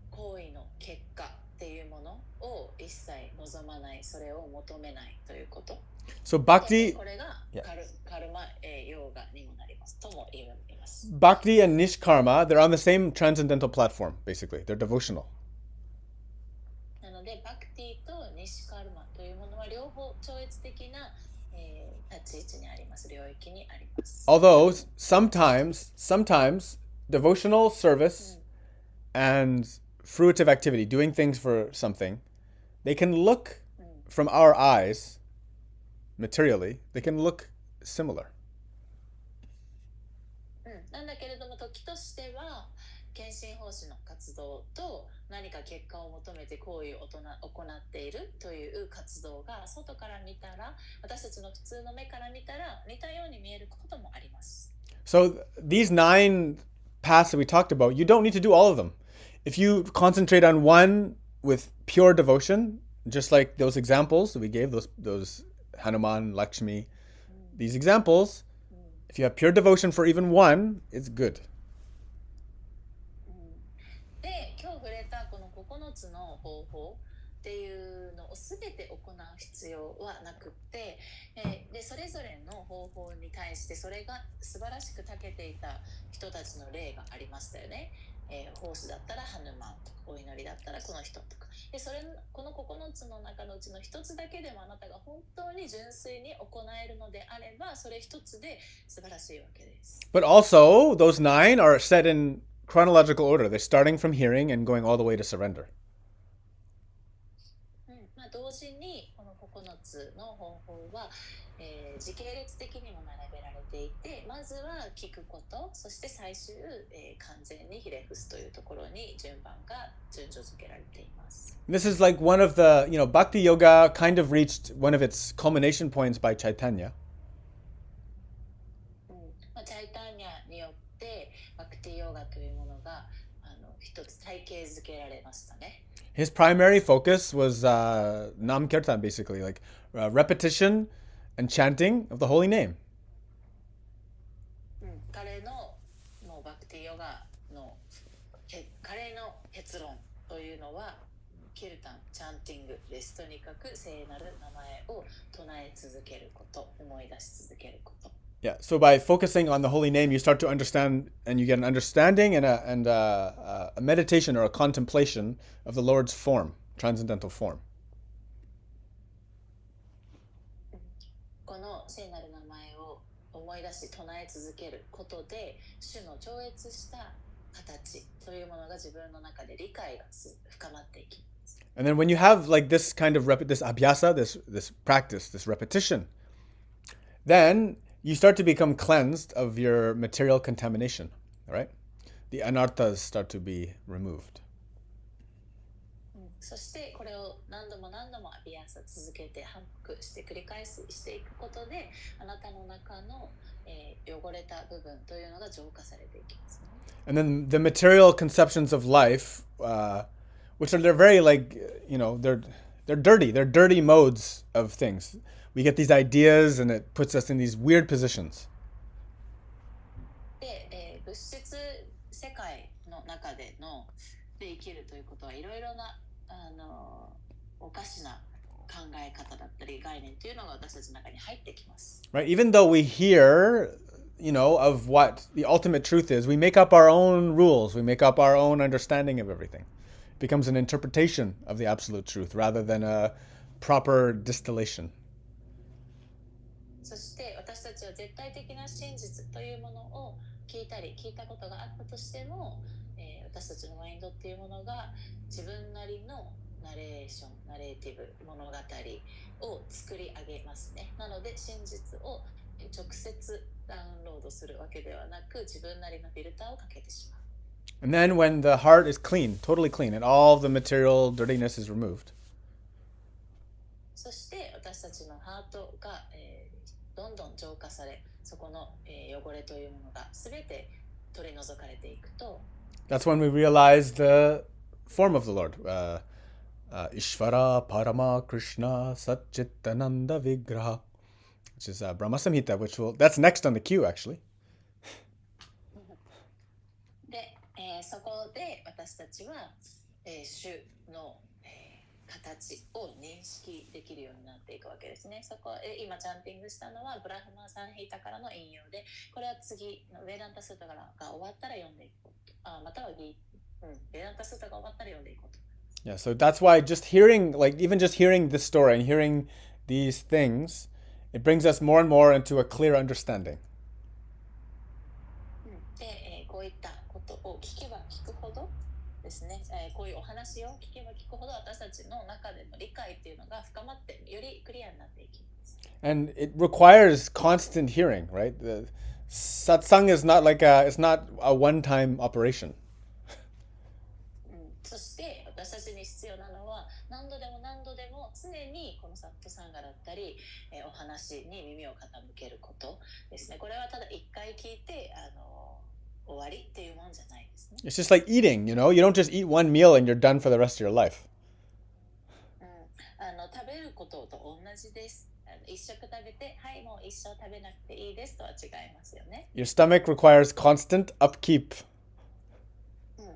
行為の結果っていうものを一切望まない、それを求めないということ。So bhakti, これがカルマヨーガにもなりますとも言います。bhakti and nishkarma, they're on the same transcendental platform, basically. They're devotional. なのでバクティとニシカルマというものは両方超越的な、立ち位置にあります、領域にあります。Although sometimes devotional service and fruitive activity, doing things for something, they can look from our eyes, materially, they can look similar. なんだけれども時としては献身奉仕の活動と何か結果を求めて行為を行っているという活動が外から見たら私たちの普通の目から見たら似たように見えることもあります。So these 9 paths that we talked about, you don't need to do all of them. If you concentrate on one with pure devotion, just like those examples that we gave, those Hanuman, Lakshmi. These examples, if you have pure devotion for even one, it's good. で、今日触れたこの9つの方法っていうのを全て行う必要はなくって、でそれぞれの方法に対してそれが素晴らしく長けていた人たちの例がありましたよね。奉仕だったらハヌマンとか、お祈りだったらこの人とか。でこの9つの中のうちの1つだけでもあなたが本当に純粋に行えるのであれば、それ1つで素晴らしいわけです。But also, those 9 are set in chronological order. They're starting from hearing and going all the way to surrender. 同時にこの9つの方法は、時系列的にも並べられていて、まずは聞くこと、そして最終、完全にひれ伏すというところに順番が順序付けられています。This is like one of the, Bhakti Yoga kind of reached one of its culmination points by Chaitanya. チャイタンニャによってバクティヨガというものが一つ体系づけられましたね。His primary focus was Nam Kirtan, basically, like repetition and chanting of the holy name. 彼のもうバクティヨガの彼の結論というのはキルタン、チャンティングです。とにかく聖なる名前を唱え続けること、思い出し続けること。Yeah, so by focusing on the holy name, you start to understand, and you get an understanding and a meditation or a contemplation of the Lord's form, transcendental form. この聖なる名前を思い出し唱え続けることで、主の超越した形というものが自分の中で理解が深まっていきます。And then when you have like this kind of this abhyasa, this practice, this repetition, then you start to become cleansed of your material contamination, right? The anarthas start to be removed. そしてこれを何度も何度もアビアサ続けて反復して繰り返していくことで、あなたの中の、汚れた部分というのが浄化されていきますね。And then the material conceptions of life, which are they're very like, they're dirty. They're dirty modes of things. We get these ideas and it puts us in these weird positions. で、物質世界の中で生きるということはいろいろなおかしな考え方だったり概念というのが私たちの中に入ってきます。Right? Even though we hear, of what the ultimate truth is, we make up our own rules. We make up our own understanding of everything. It becomes an interpretation of the absolute truth rather than a proper distillation. そして私たちは絶対的な真実というものを聞いたことがあったとしても、私たちのマインドっていうものが自分なりのナレーション、ナレーティブ、物語を作り上げますね。なので真実を直接ダウンロードするわけではなく、自分なりのフィルターをかけてしまう。And then when the heart is clean, totally clean, and all the material dirtiness is removed, そして私たちのハートが、どんどん浄化され、そこの、汚れというものがすべて取り除かれていくと、that's when we realize the form of the Lord. Ishvara Parama Krishna Satchitananda Vigraha, which is Brahma Samhita, that's next on the queue actually. で、そこで私たちは、主の、形を認識できるようになっていくわけですね。そこ、今チャンティングしたのはブラフマサンヒータからの引用で、これは次のベーダンタスータが終わったら読んでいこうと。またはベーダンタスータが終わったら読んでいこうと。Yeah, so that's why just hearing, even just hearing this story and hearing these things, it brings us more and more into a clear understanding. で、こういったことを聞けば聞くほどですね、こういうお話を聞けば聞くほど私たちの中での理解っていうのが深まってよりクリアになっていきます。And it requires constant hearing, right? The satsang is not it's not a one-time operation. そして私たちに必要なのは何度でも常にこのサットサンガだったり、お話に耳を傾けることですね。これはただ一回聞いて終わりっていうもんじゃないですね。It's just like eating, you don't just eat one meal and you're done for the rest of your life. 食べることと同じです。一食食べて、はい、もう一生食べなくていいですとは違いますよね。Your stomach requires constant upkeep.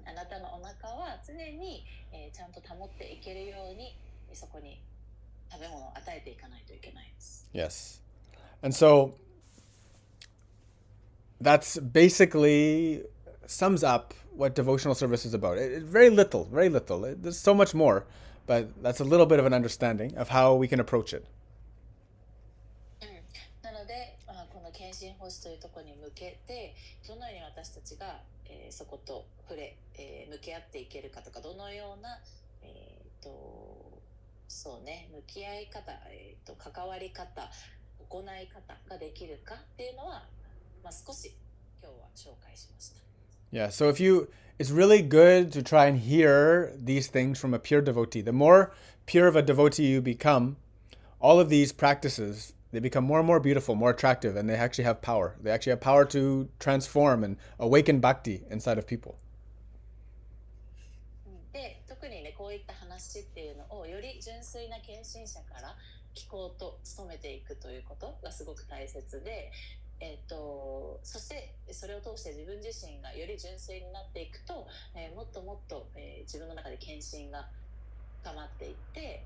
あなたのお腹は常に、ちゃんと保っていけるように、そこに食べ物を与えていかないといけないです。Yes. And so that's basically sums up what devotional service is about. Very little, very little. There's so much more, but that's a little bit of an understanding of how we can approach it. なので、この献身奉仕というところに向けて、どのように私たちが、そこと向き合っていけるかとか、どのような、そうね、向き合い方、関わり方、行い方ができるかっていうのは、少し今日は紹介しました。Yeah, so it's really good to try and hear these things from a pure devotee. The more pure of a devotee you become, all of these practices, they become more and more beautiful, more attractive, and they actually have power. They actually have power to transform and awaken bhakti inside of people. で、特にね、こういった話っていうのをより純粋な献身者から聞こうと努めていくということがすごく大切で、そしてそれを通して自分自身がより純粋になっていくと、もっともっと、自分の中で献身が深まっていって、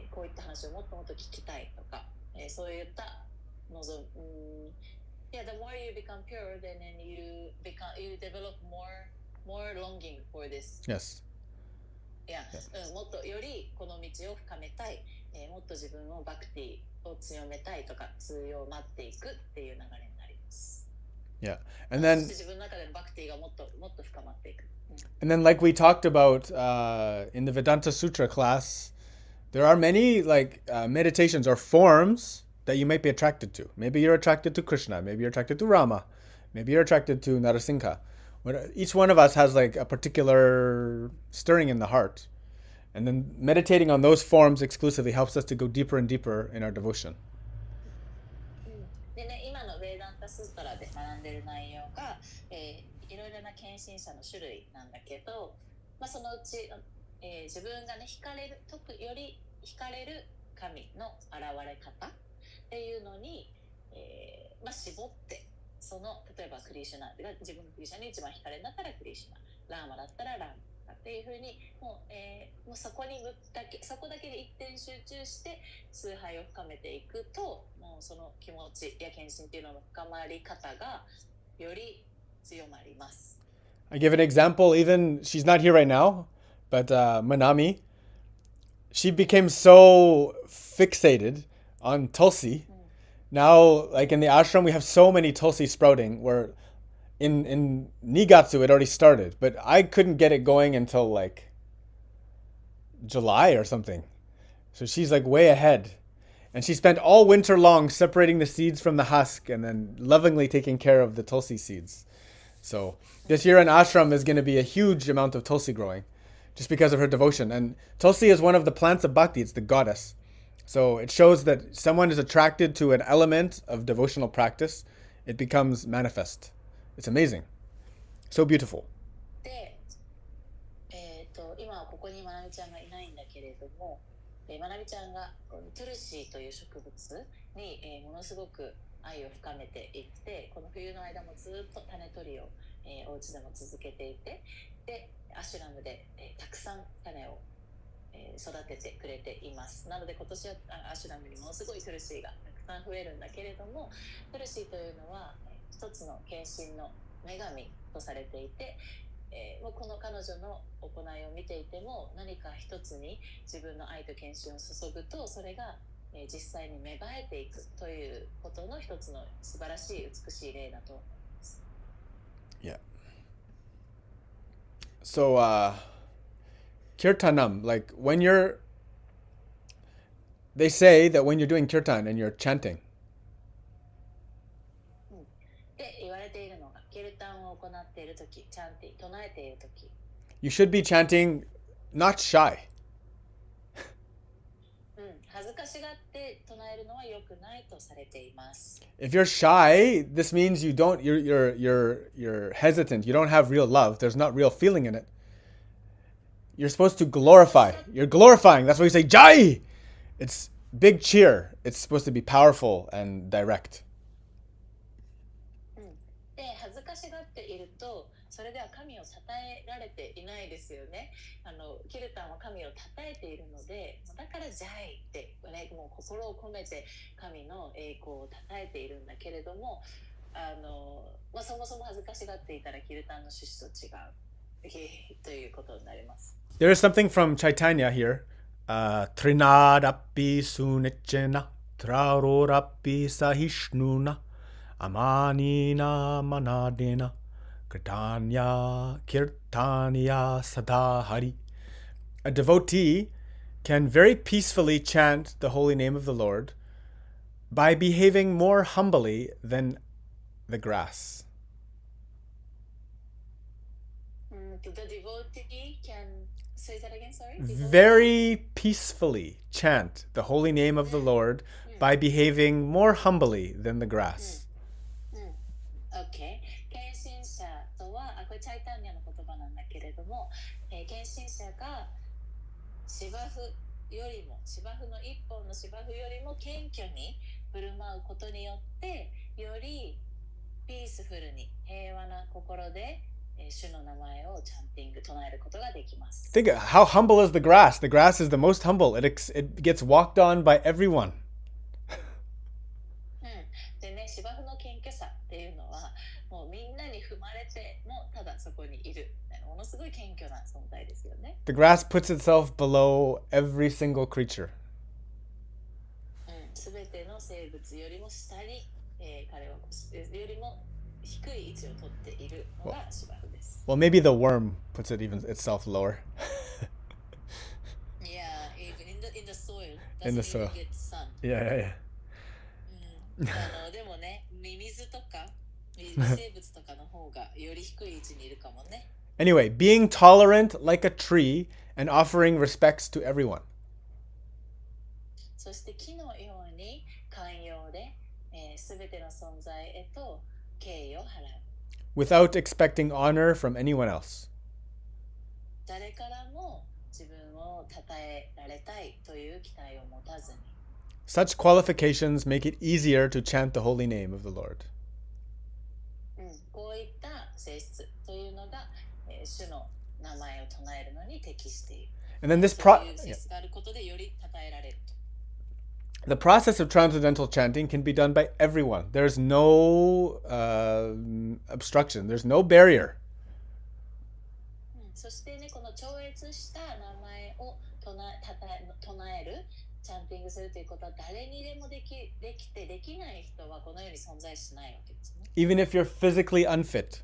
こういった話をもっともっと聞きたいとか、そういったYeah, the more you become pure, then you develop more longing for this. Yes. Yeah. もっとよりこの道を深めたい、もっと自分をバクティを強めたいとか強まっていくっていう流れになります。Yeah. And then 自分の中でのバクティがもっと深まっていく。And then, like we talked about in the Vedanta Sutra class, there are many meditations or forms that you might be attracted to. Maybe you're attracted to Krishna. Maybe you're attracted to Rama. Maybe you're attracted to Narasimha. Each one of us has like a particular stirring in the heart. And then meditating on those forms exclusively helps us to go deeper and deeper in our devotion. でね、今のベーダンタスートラで学んでいる内容が、いろいろな献身者の種類なんだけど、そのうち、自分がねより惹かれる神の現れ方っていうのに、絞って例えばクリシュナが自分のクリシュナに一番惹かれるんだったらクリシュナ、ラーマだったらラーマっていうふうにもうそこだけで一点集中して崇拝を深めていくと、もうその気持ちや献身っていうのの深まり方がより強まります。I give an example. Even she's not here right now, but Manami, she became so fixated on Tulsi. Now, like in the ashram, we have so many Tulsi sprouting. Where in Nigatsu it already started, but I couldn't get it going until like July or something. So she's like way ahead. And she spent all winter long separating the seeds from the husk and then lovingly taking care of the Tulsi seeds. So this year in ashram is going to be a huge amount of Tulsi growing just because of her devotion. And Tulsi is one of the plants of bhakti. It's the goddess. So it shows that someone is attracted to an element of devotional practice. It becomes manifest. It's amazing. So beautiful. で、今はここにまなみちゃんがいないんだけれども、まなみちゃんがトゥルシーという植物に、ものすごく愛を深めていって、この冬の間もずっと種取りを、お家でも続けていて、でアシュラムで、たくさん種を育ててくれています。なので今年はアシュラムにものすごいトゥルシーがたくさん増えるんだけれども、トゥルシーというのは一つの献身の女神とされていて、もうこの彼女の行いを見ていても何か一つに自分の愛と献身を注ぐとそれが実際に芽生えていくということの一つの素晴らしい美しい例だと思います。Yeah. So, kirtanam, like they say that when you're doing kirtan and you're chanting, で言われているのが、キルタンを行っているとき、チャンティ、唱えているとき、you should be chanting not shy. 恥ずかしがって唱えるのは良くないとされています。If you're shy, this means you're hesitant. You don't have real love. There's not real feeling in it. You're supposed to glorify. You're glorifying. That's why you say Jai. big cheer. It's supposed to be powerful and direct. で恥ずかしがっているとそれでは神を称えられていないですよね。キルタンは神を称えているのでだからジャイって、ね、もう心を込めて神の栄光を称えているんだけれどもそもそも恥ずかしがっていたらキルタンの趣旨と違うということになります。There is something from Chaitanya here. Trinadapi sunechena, trarorapi sahishnuna, amanina manadena, kirtanya kirtanya sadahari. A devotee can very peacefully chant the holy name of the Lord by behaving more humbly than the grass. The devotee can say that again, sorry? Very peacefully chant the holy name of the Lord by behaving more humbly than the grass. Okay. 献身者とはこれチャイタンニャの言葉なんだけれども、献身者が芝生よりも芝生の一本の芝生よりも謙虚に振る舞うことによってよりピースフルに平和な心で主の名前をチャンティング唱えることができます。Think how humble is the grass. The grass is the most humble. It gets walked on by everyone. でね、芝生の謙虚さっていうのはもうみんなに踏まれてもただそこにいるものすごい謙虚な存在ですよね。The grass puts itself below every single creature. すべての生物よりも下に、彼はよりも低い位置を取っているのが芝生です。Well, maybe the worm puts it even itself lower. Yeah, even in the soil. In the soil. Doesn't even get sun. Yeah. でもね、ミミズとか微生物とかの方がより低い位置にいるかもね。Anyway, being tolerant like a tree and offering respects to everyone. そして木のように寛容で、すべての存在へと敬意を払う。Without expecting honor from anyone else. 誰からも自分を称えられたいという期待を持たずに。Such qualifications make it easier to chant the holy name of the Lord. こういった性質というのが、主の名前を唱えるのに適している。And then thisそういう性質があることでより称えられると。The process of transcendental chanting can be done by everyone. There's no obstruction. There's no barrier. そしてね、この超越した名前を唱える、チャンティングするということは誰にでもできてできない人はこのように存在しないわけですね。Even if you're physically unfit.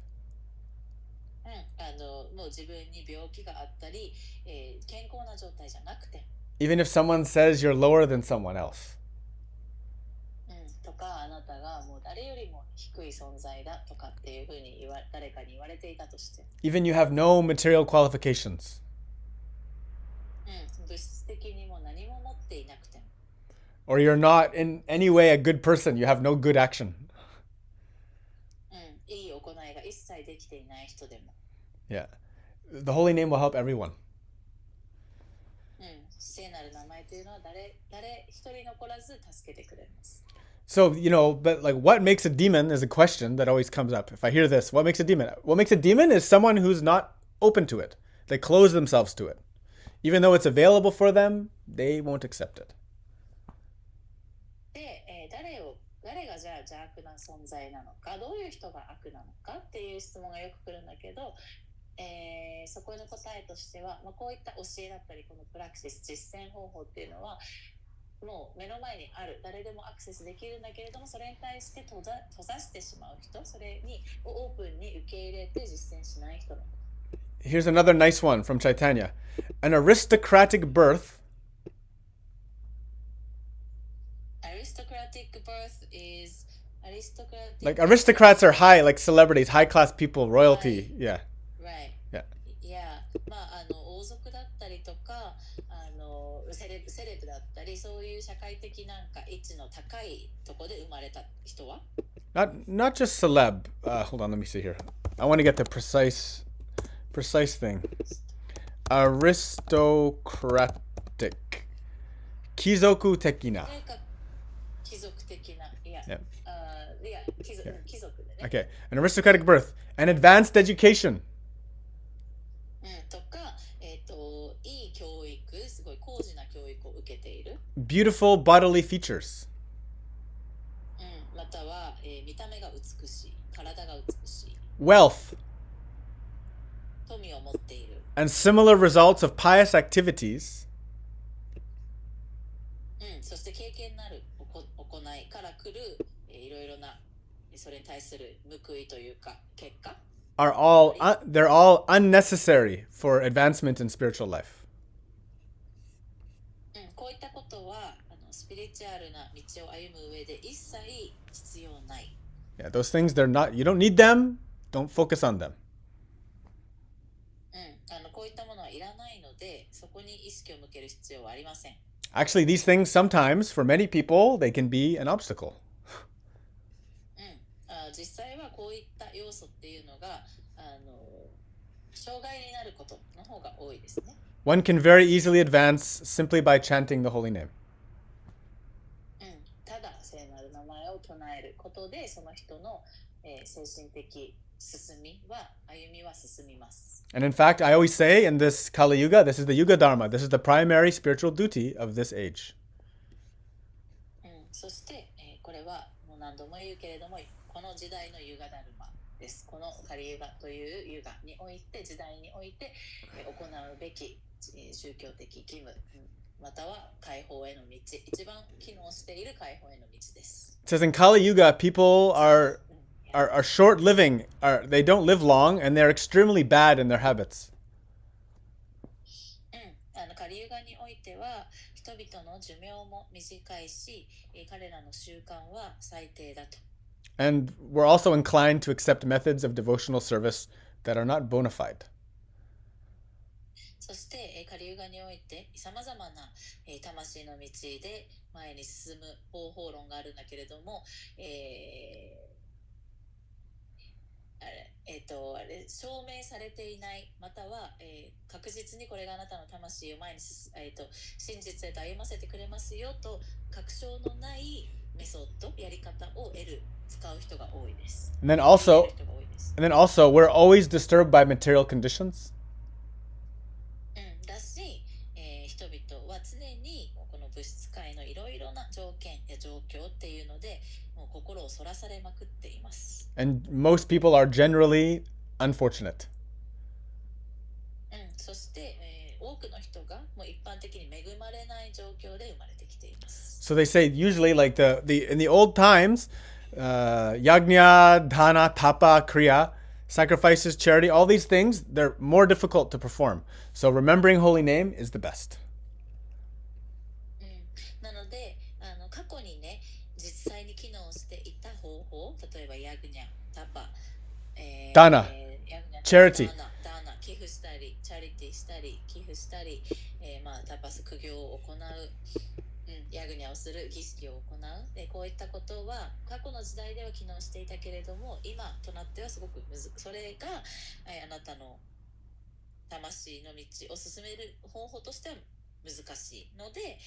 もう自分に病気があったり、健康な状態じゃなくて。Even if someone says you're lower than someone else. とかあなたがもう誰よりも低い存在だとかっていうふうに誰かに言われていたとして。Even you have no material qualifications. 物質的にも何も持っていなくても。Or you're not in any way a good person. You have no good action. いい行いが一切できていない人でも。Yeah. The holy name will help everyone. 聖なる名前というのは誰一人残らず助けてくれます。So, but like what makes a demon is a question that always comes up. If I hear this, what makes a demon? What makes a demon is someone who's not open to it. They close themselves to it. Even though it's available for them, they won't accept it. で、誰がじゃあ邪悪な存在なのか、どういう人が悪なのかっていう質問がよく来るんだけど、そこの答えとしては、こういった教えだったりこのプラクシス実践方法っていうのはもう目の前にある誰でもアクセスできるんだけれどもそれに対して閉ざしてしまう人それにオープンに受け入れて実践しない人のこと。 Here's another nice one from Chaitanya. An aristocratic birth. Aristocratic birth is aristocratic. Like aristocrats are high, like celebrities, high class people, royalty. Yeah. Right. Yeah. Yeah. 王族だったりとかセレブだったりそういう社会的なんか位置の高いところで生まれた人は Not just celeb. Hold on, let me see here. I want to get the precise thing. Aristocratic. Kizoku tekina. それか貴族的な、いや、Yep. いや貴族でね。Okay. An aristocratic birth. An advanced education. とか、いい教育、すごい高次な教育を受けている。Beautiful bodily features. または、見た目が美しい、体が美しい、Wealth. 富を持っている。And similar results of pious activities. そして経験なる行いから来る、いろいろなそれに対する報いというか結果 they're all unnecessary for advancement in spiritual life. こういったことはスピリチュアルな道を歩む上で一切必要ない。Yeah, those things, they're not, you don't need them. Don't focus on them. こういったものはいらないので、そこに意識を向ける必要はありません。Actually, these things sometimes, for many people, they can be an obstacle. 実際はこういった要素っていうのが障害になることの方が多いですね。One can very easily advance simply by chanting the holy name. ただ聖なる名前を唱えることでその人の、精神的歩みは進みます。And in fact, I always say in this Kali Yuga, this is the Yuga Dharma. This is the primary spiritual duty of this age. そして、これはもう何度も言うけれども、この時代のユガダルマです。このカリユガというユガにおいて、時代において、行うべき、宗教的義務、または解放への道、一番機能している解放への道です。It says in Kali Yuga, people are short living, they don't live long, and they're extremely bad in their habits. カリユガにおいては人々の寿命も短いし、彼らの習慣は最低だと。And we're also inclined to accept methods of devotional service that are not bona fide. そして、カリユガにおいてさまざまな、魂の道で前に進む方法論があるんだけれども、証明されていないまたは、確実にこれがあなたの魂を前に、真実へと歩ませてくれますよと確証のないメソッドやり方を使う人が多いです。And then also, we're always disturbed by material conditions. だし、人々は常にこの物質界のいろいろな条件や状況っていうのでもう心をそらされまくっています。And most people are generally unfortunate. そして、多くの人がもう一般的に恵まれない状況で生まれてきています。So they say usually like in the old times, yagnya, dana, tapa, kriya, sacrifices, charity, all these things, they're more difficult to perform. So remembering holy name is the best. なので過去にね実際に機能していた方法、例えばヤグニャ、タパ、Dana, charity. ダナ、寄付したり、チャリティしたり、寄付したり、タパス苦行を行う、ヤグニャをする、儀式を行う。でこういったことは過去の時代では機能していたけれども、今となってはすごくそれが、あなたの魂の道を進める方法としては難しいので、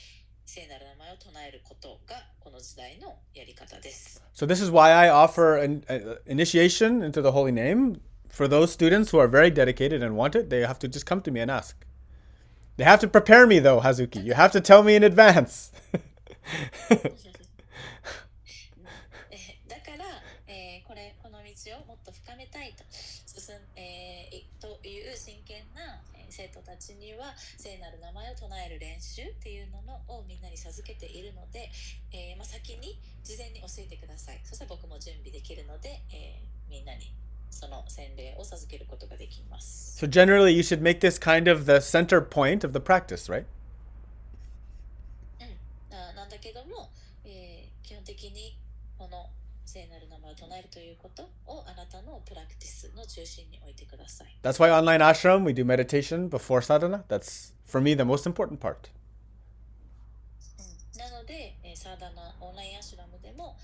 聖なる名前を唱えることがこの時代のやり方です。So this is why I offer an initiation into the holy name for those students who are very dedicated and want it. They have to just come to me and ask. They have to prepare me though, Hazuki. You have to tell me in advance. だから、この道をもっと深めたいとという真剣な生徒たちには聖なる名前を唱える練習っていうのをみんなに授けているので、先に事前に教えてください。そしたら僕も準備できるので、みんなにその洗礼を授けることができます。So generally you should make this kind of the center point of the practice, right? なんだけども、基本的にこの聖なる名前を唱えるということをあなたのプラクティスの中心に置いてください。That's why online ashram, we do meditation before sadhana. That's, for me, the most important part. なので、サーダナオンラインアシュラムでも、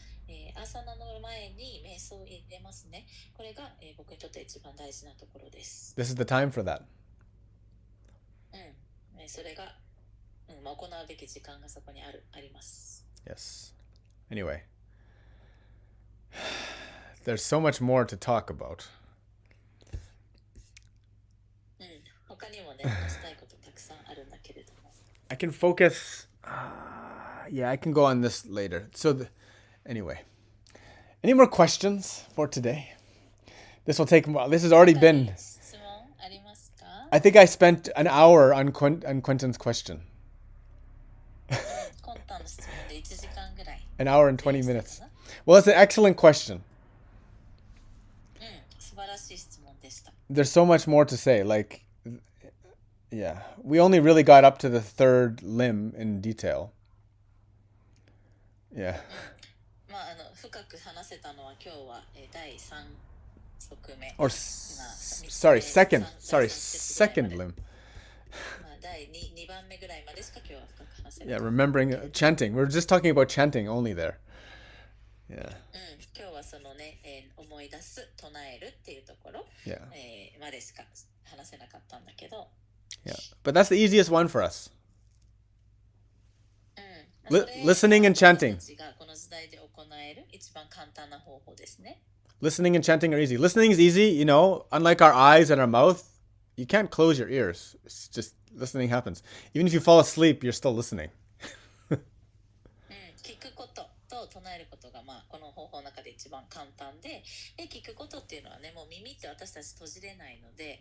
アサナの前に瞑想を入れますね。これが、僕にとって一番大事なところです。This is the time for that. それがまあ、行うべき時間がそこにあります。 Yes. Anyway, there's so much more to talk about. 他にもね話したいことたくさんあるんだけれども I can focus. Yeah, I can go on this later. Anyway, any more questions for today? This will take. This has already 他に been. 質問ありますか？ I think I spent an hour on Quentin's question. コンタの質問で1時間ぐらい An hour and 20 minutes. Well, it's an excellent question. 素晴らしい質問でした。 There's so much more to say. Like, yeah, we only really got up to the third limb in detail. Yeah. まあ深く話せたのは今日は第3側目 Or sorry, second. Sorry, second limb. まあ第 2番目ぐらいまでしか今日は深く話せない。 Yeah, remembering chanting. We're just talking about chanting only there. Yeah. 今日はそのね、思い出す唱えるっていうところ、Yeah. までしか話せなかったんだけど、 Yeah. But that's the easiest one for us. それ Listening and chanting. 私たちがこの時代で行える一番簡単な方法ですね。 Listening and chanting are easy. Listening is easy, you know, unlike our eyes and our mouth, you can't close your ears. It's just listening happens. Even if you fall asleep, you're still listening. 聞くことと唱えることが、まあ、この方法の中で一番簡単で、聞くことっていうのはね、もう耳って私たち閉じれないので、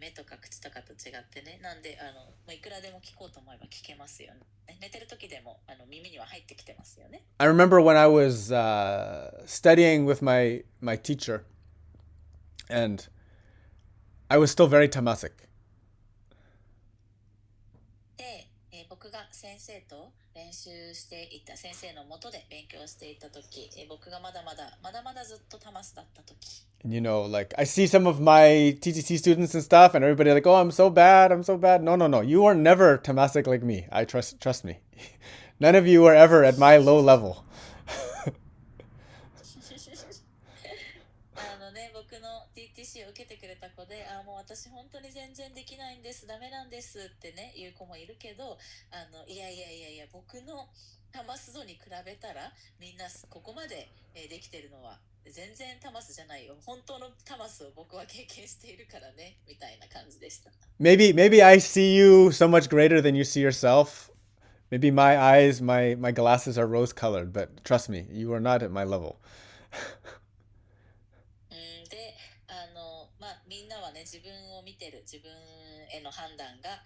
目とか口とかと違ってね、なんでもういくらでも聞こうと思えば聞けますよね。寝てる時でも耳には入ってきてますよね。 I remember when I was studying with my teacher, and I was still very tamasic. で、僕が先生と練習していた先生の下で勉強していた時、僕がまだまだずっとタマスだった時、 And you know, like I see some of my TTC students and stuff, and everybody like, "Oh, I'm so bad. I'm so bad." No, no, no. You are never tamasic like me. I trust me. None of you were ever at my low level. 僕の TTC を受けてくれた子で、もう私本当に全然できないんです、ダメなんですってね言う子もいるけど、いや僕のタマス度に比べたらみんなここまでできてるのは全然タマスじゃないよ、本当のタマスを僕は経験しているからねみたいな感じでした。 Maybe I see you so much greater than you see yourself. Maybe my eyes, my glasses are rose-colored, but trust me, you are not at my level. でまあ、みんなはね自分を見てる自分への判断が、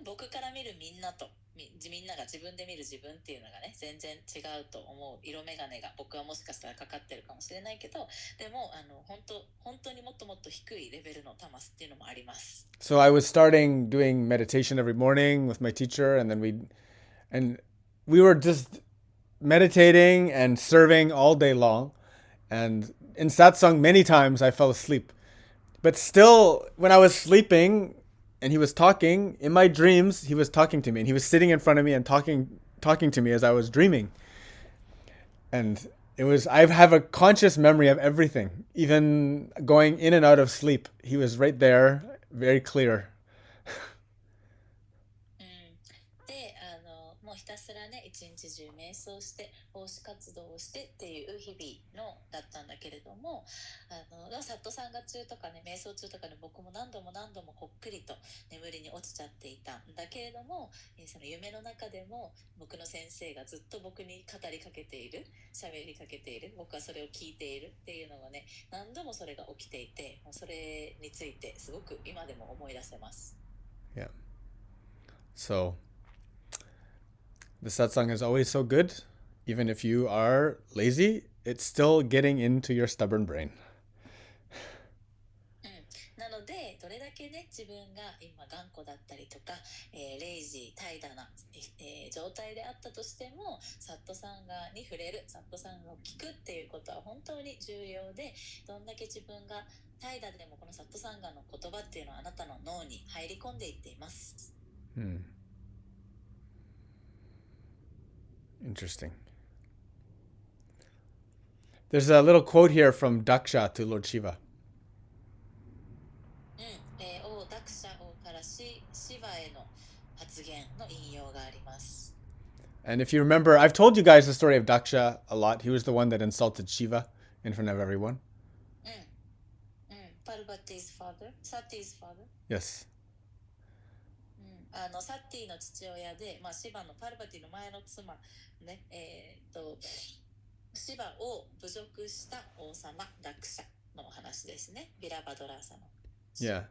僕から見るみんなとみんなが自分で見る自分っていうのがね全然違うと思う色眼鏡が僕はもしかしたらかかってるかもしれないけど、でも本当にもっともっと低いレベルのタマスっていうのもあります。 So I was starting doing meditation every morning with my teacher, and then we were just meditating and serving all day long. And in satsang, many times I fell asleep. But still, when I was sleeping and he was talking, in my dreams, he was talking to me. And he was sitting in front of me and talking to me as I was dreaming. And I have a conscious memory of everything. Even going in and out of sleep, he was right there, very clear. でもうひたすらね一日中瞑想して奉仕活動をしてっていう日々のだったんだけれども、サットさんが中とかね瞑想中とかで僕も何度もこっくりと眠りに落ちちゃっていたんだけれども、その夢の中でも僕の先生がずっと僕に語りかけている、喋りかけている、僕はそれを聞いているっていうのがね何度もそれが起きていて、それについてすごく今でも思い出せます。 Yeah. So the satsang is always so good. Even if you are lazy, it's still getting into your stubborn brain. なのでどれだけね自分が今頑固だったりとか、レイジー怠惰な、状態であったとしてもサットサンガに触れる、サットサンガを聞くっていうことは本当に重要で、どんだけ自分が怠惰でもこのサットサンガの言葉っていうのはあなたの脳に入り込んでいっています。 Interesting. There's a little quote here from Daksha to Lord Shiva. 王ダクシャ王からシバへの発言の引用があります。And if you remember, I've told you guys the story of Daksha a lot. He was the one that insulted Shiva in front of everyone. パルバティ 's father, サティ 's father. Yes. サティの父親で、シバのパルバティの前の妻、ね、シバを侮辱した王様ダクシャの話ですね。ビラバドラー様。Yeah.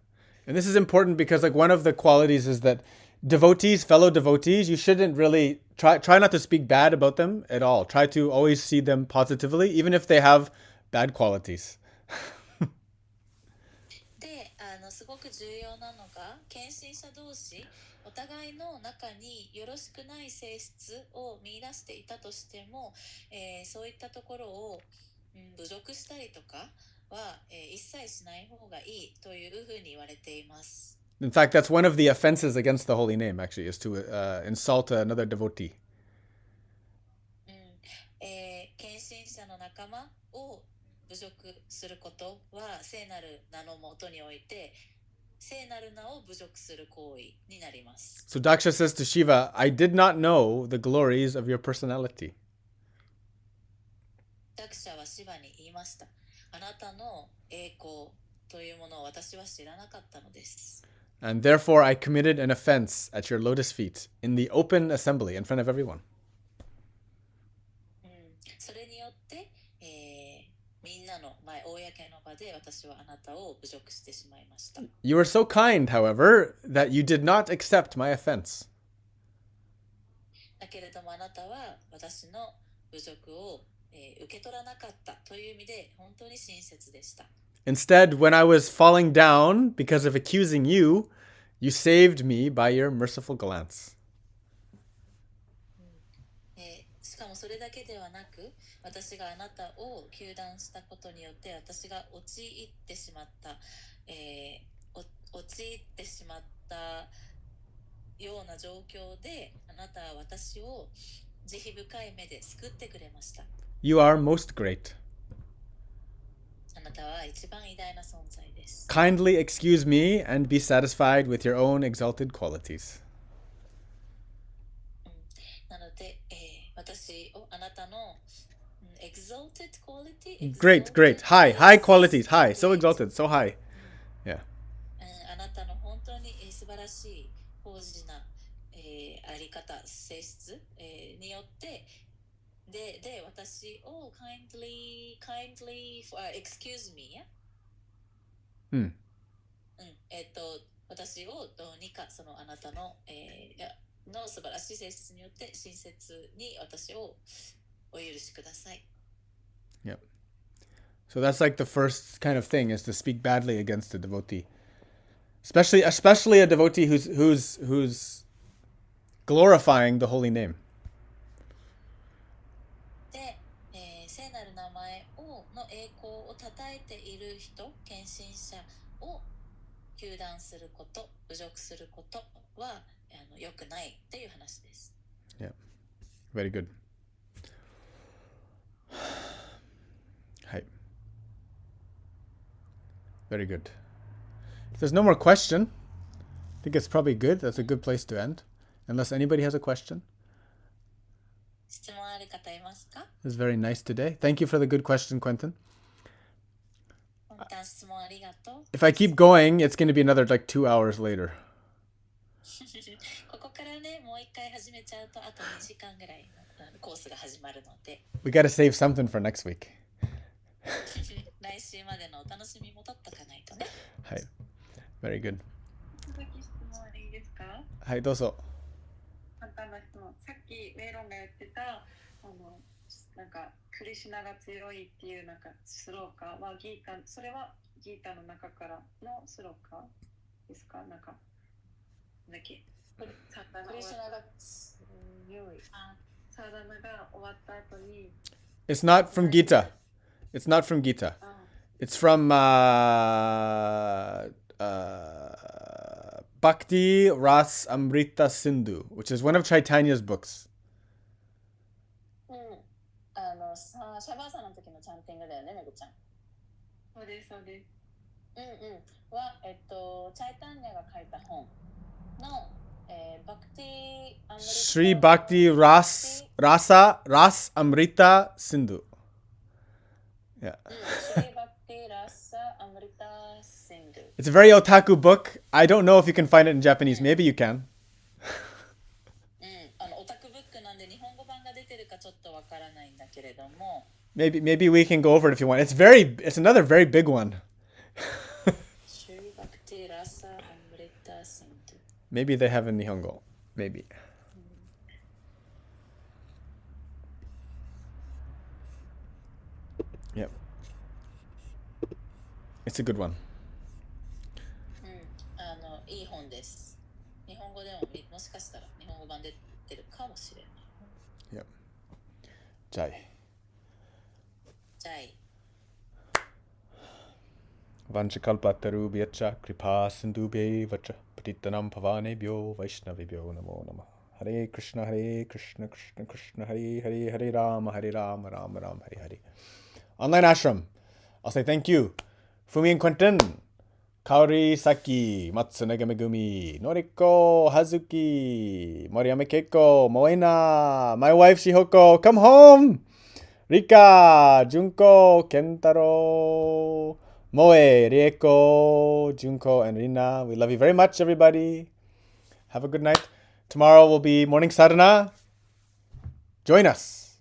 And this is important because like one of the qualities is that devotees, fellow devotees, you shouldn't really try not to speak bad about them at all. Try to always see them positively, even if they have bad qualities. すごく重要なのが献身者同士お互いの中によろしくない性質を見出していたとしても、そういったところを、侮辱したりとかは、一切しない方がいいというふうに言われています。In fact, that's one of the offenses against the holy name, actually, is to insult another devotee. 献身者の仲間を侮辱することは聖なる名のもとにおいて聖なる名を侮辱する行為になります。So Daksha says to Shiva, I did not know the glories of your personality. ダクシャはシバに言いました。あなたの栄光というものを私は知らなかったのです。And therefore I committed an offense at your lotus feet in the open assembly in front of everyone. それによって、みんなの前、公の場で私はあなたを侮辱してしまいました。You were so kind, however, that you did not accept my offense. だけれどもあなたは私の侮辱を、受け取らなかったという意味で本当に親切でした。Instead, when I was falling down because of accusing you, you saved me by your merciful glance. しかもそれだけではなく、私があなたを糾弾したことによって私が陥ってしまった、陥ってしまったような状況であなたは私を慈悲深い目で救ってくれました。You are most great. あなたは一番偉大な存在です。Kindly excuse me and be satisfied with your own exalted qualities. なので、私をあなたのexalted quality? Great, great. High qualities. High. So exalted. So high. Yeah. あなたの本当に素晴らしい高次な、あり方、性質、によってで私を kindly excuse me、私をどうにかそのあなたの、の素晴らしい性質によって親切に私をお許しください。Yep. So that's like the first kind of thing is to speak badly against a devotee, especially a devotee who's glorifying the holy name. で、聖なる名前の栄光を称えている人、献身者を糾弾すること、侮辱することは良くないという話です。Yeah. Very good. Hi. Very good. If there's no more question, I think it's probably good. That's a good place to end. Unless anybody has a question. 質問ある方いますか? It was very nice today. Thank you for the good question, Quentin. 質問ありがとう. If I keep going, it's going to be another like 2 hours later. ここからね、もう一回始めちゃうとあと2時間ぐらいのコースが始まるので。We got to save something for next week. 来週までのお楽しみも取っとかないとね。はい。Very good. 続き質問いいですか？はい、どうぞ。簡単な質問。さっきメイロンが言ってたなんかクリシュナが強いっていうなんかスローカーはギータ、それはギータの中からのスローカーですか？なんかだっけ？クリシュナが強い。サーダナが終わった後に。It's not from Gita. It's not from Gita. It's from Bhakti Ras Amrita Sindhu, which is one of Chaitanya's books. シャバーサの時のチャンティングだよね、めぐちゃん。そうです、そうです。は、チャイタンニャが書いた本の、Bhakti Amrita Sri Bhakti Ras Amrita Sindhu. Yeah. Sri Bhakti Rasa Amrita Sindhu. It's a very otaku book. I don't know if you can find it in Japanese. Maybe you can. オタクブックなんで日本語版が出てるかちょっとわからないんだけれども、 Maybe we can go over it if you want. It's another very big one. Sri Bhakti Rasa Amrita Sindhu. Maybe they have in Nihongo. Maybe. Yep. It's a good one. いい本です。日本語でももしかしたら日本語版出てるかもしれない。Yep. Jai. Jai. Vanchakalpatarubhyacha kripa sindhubhe vacha patitanam pavanebhyo vaishnavibhyo namo namah. Hare Krishna Krishna Krishna Hare Hare Hare Rama Rama Rama Hare Hare. Online ashram. I'll say thank you. Fumi and Quentin. Kaori Saki. Matsunaga Megumi. Noriko Hazuki. Moriyama Keiko. Moena. My wife Shihoko. Come home. Rika. Junko. Kentaro. Moe. Rieko. Junko and Rina. We love you very much, everybody. Have a good night. Tomorrow will be morning sadhana. Join us.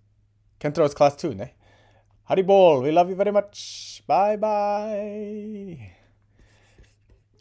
Kentaro's class too, ne? Haribol, we love you very much. Bye bye.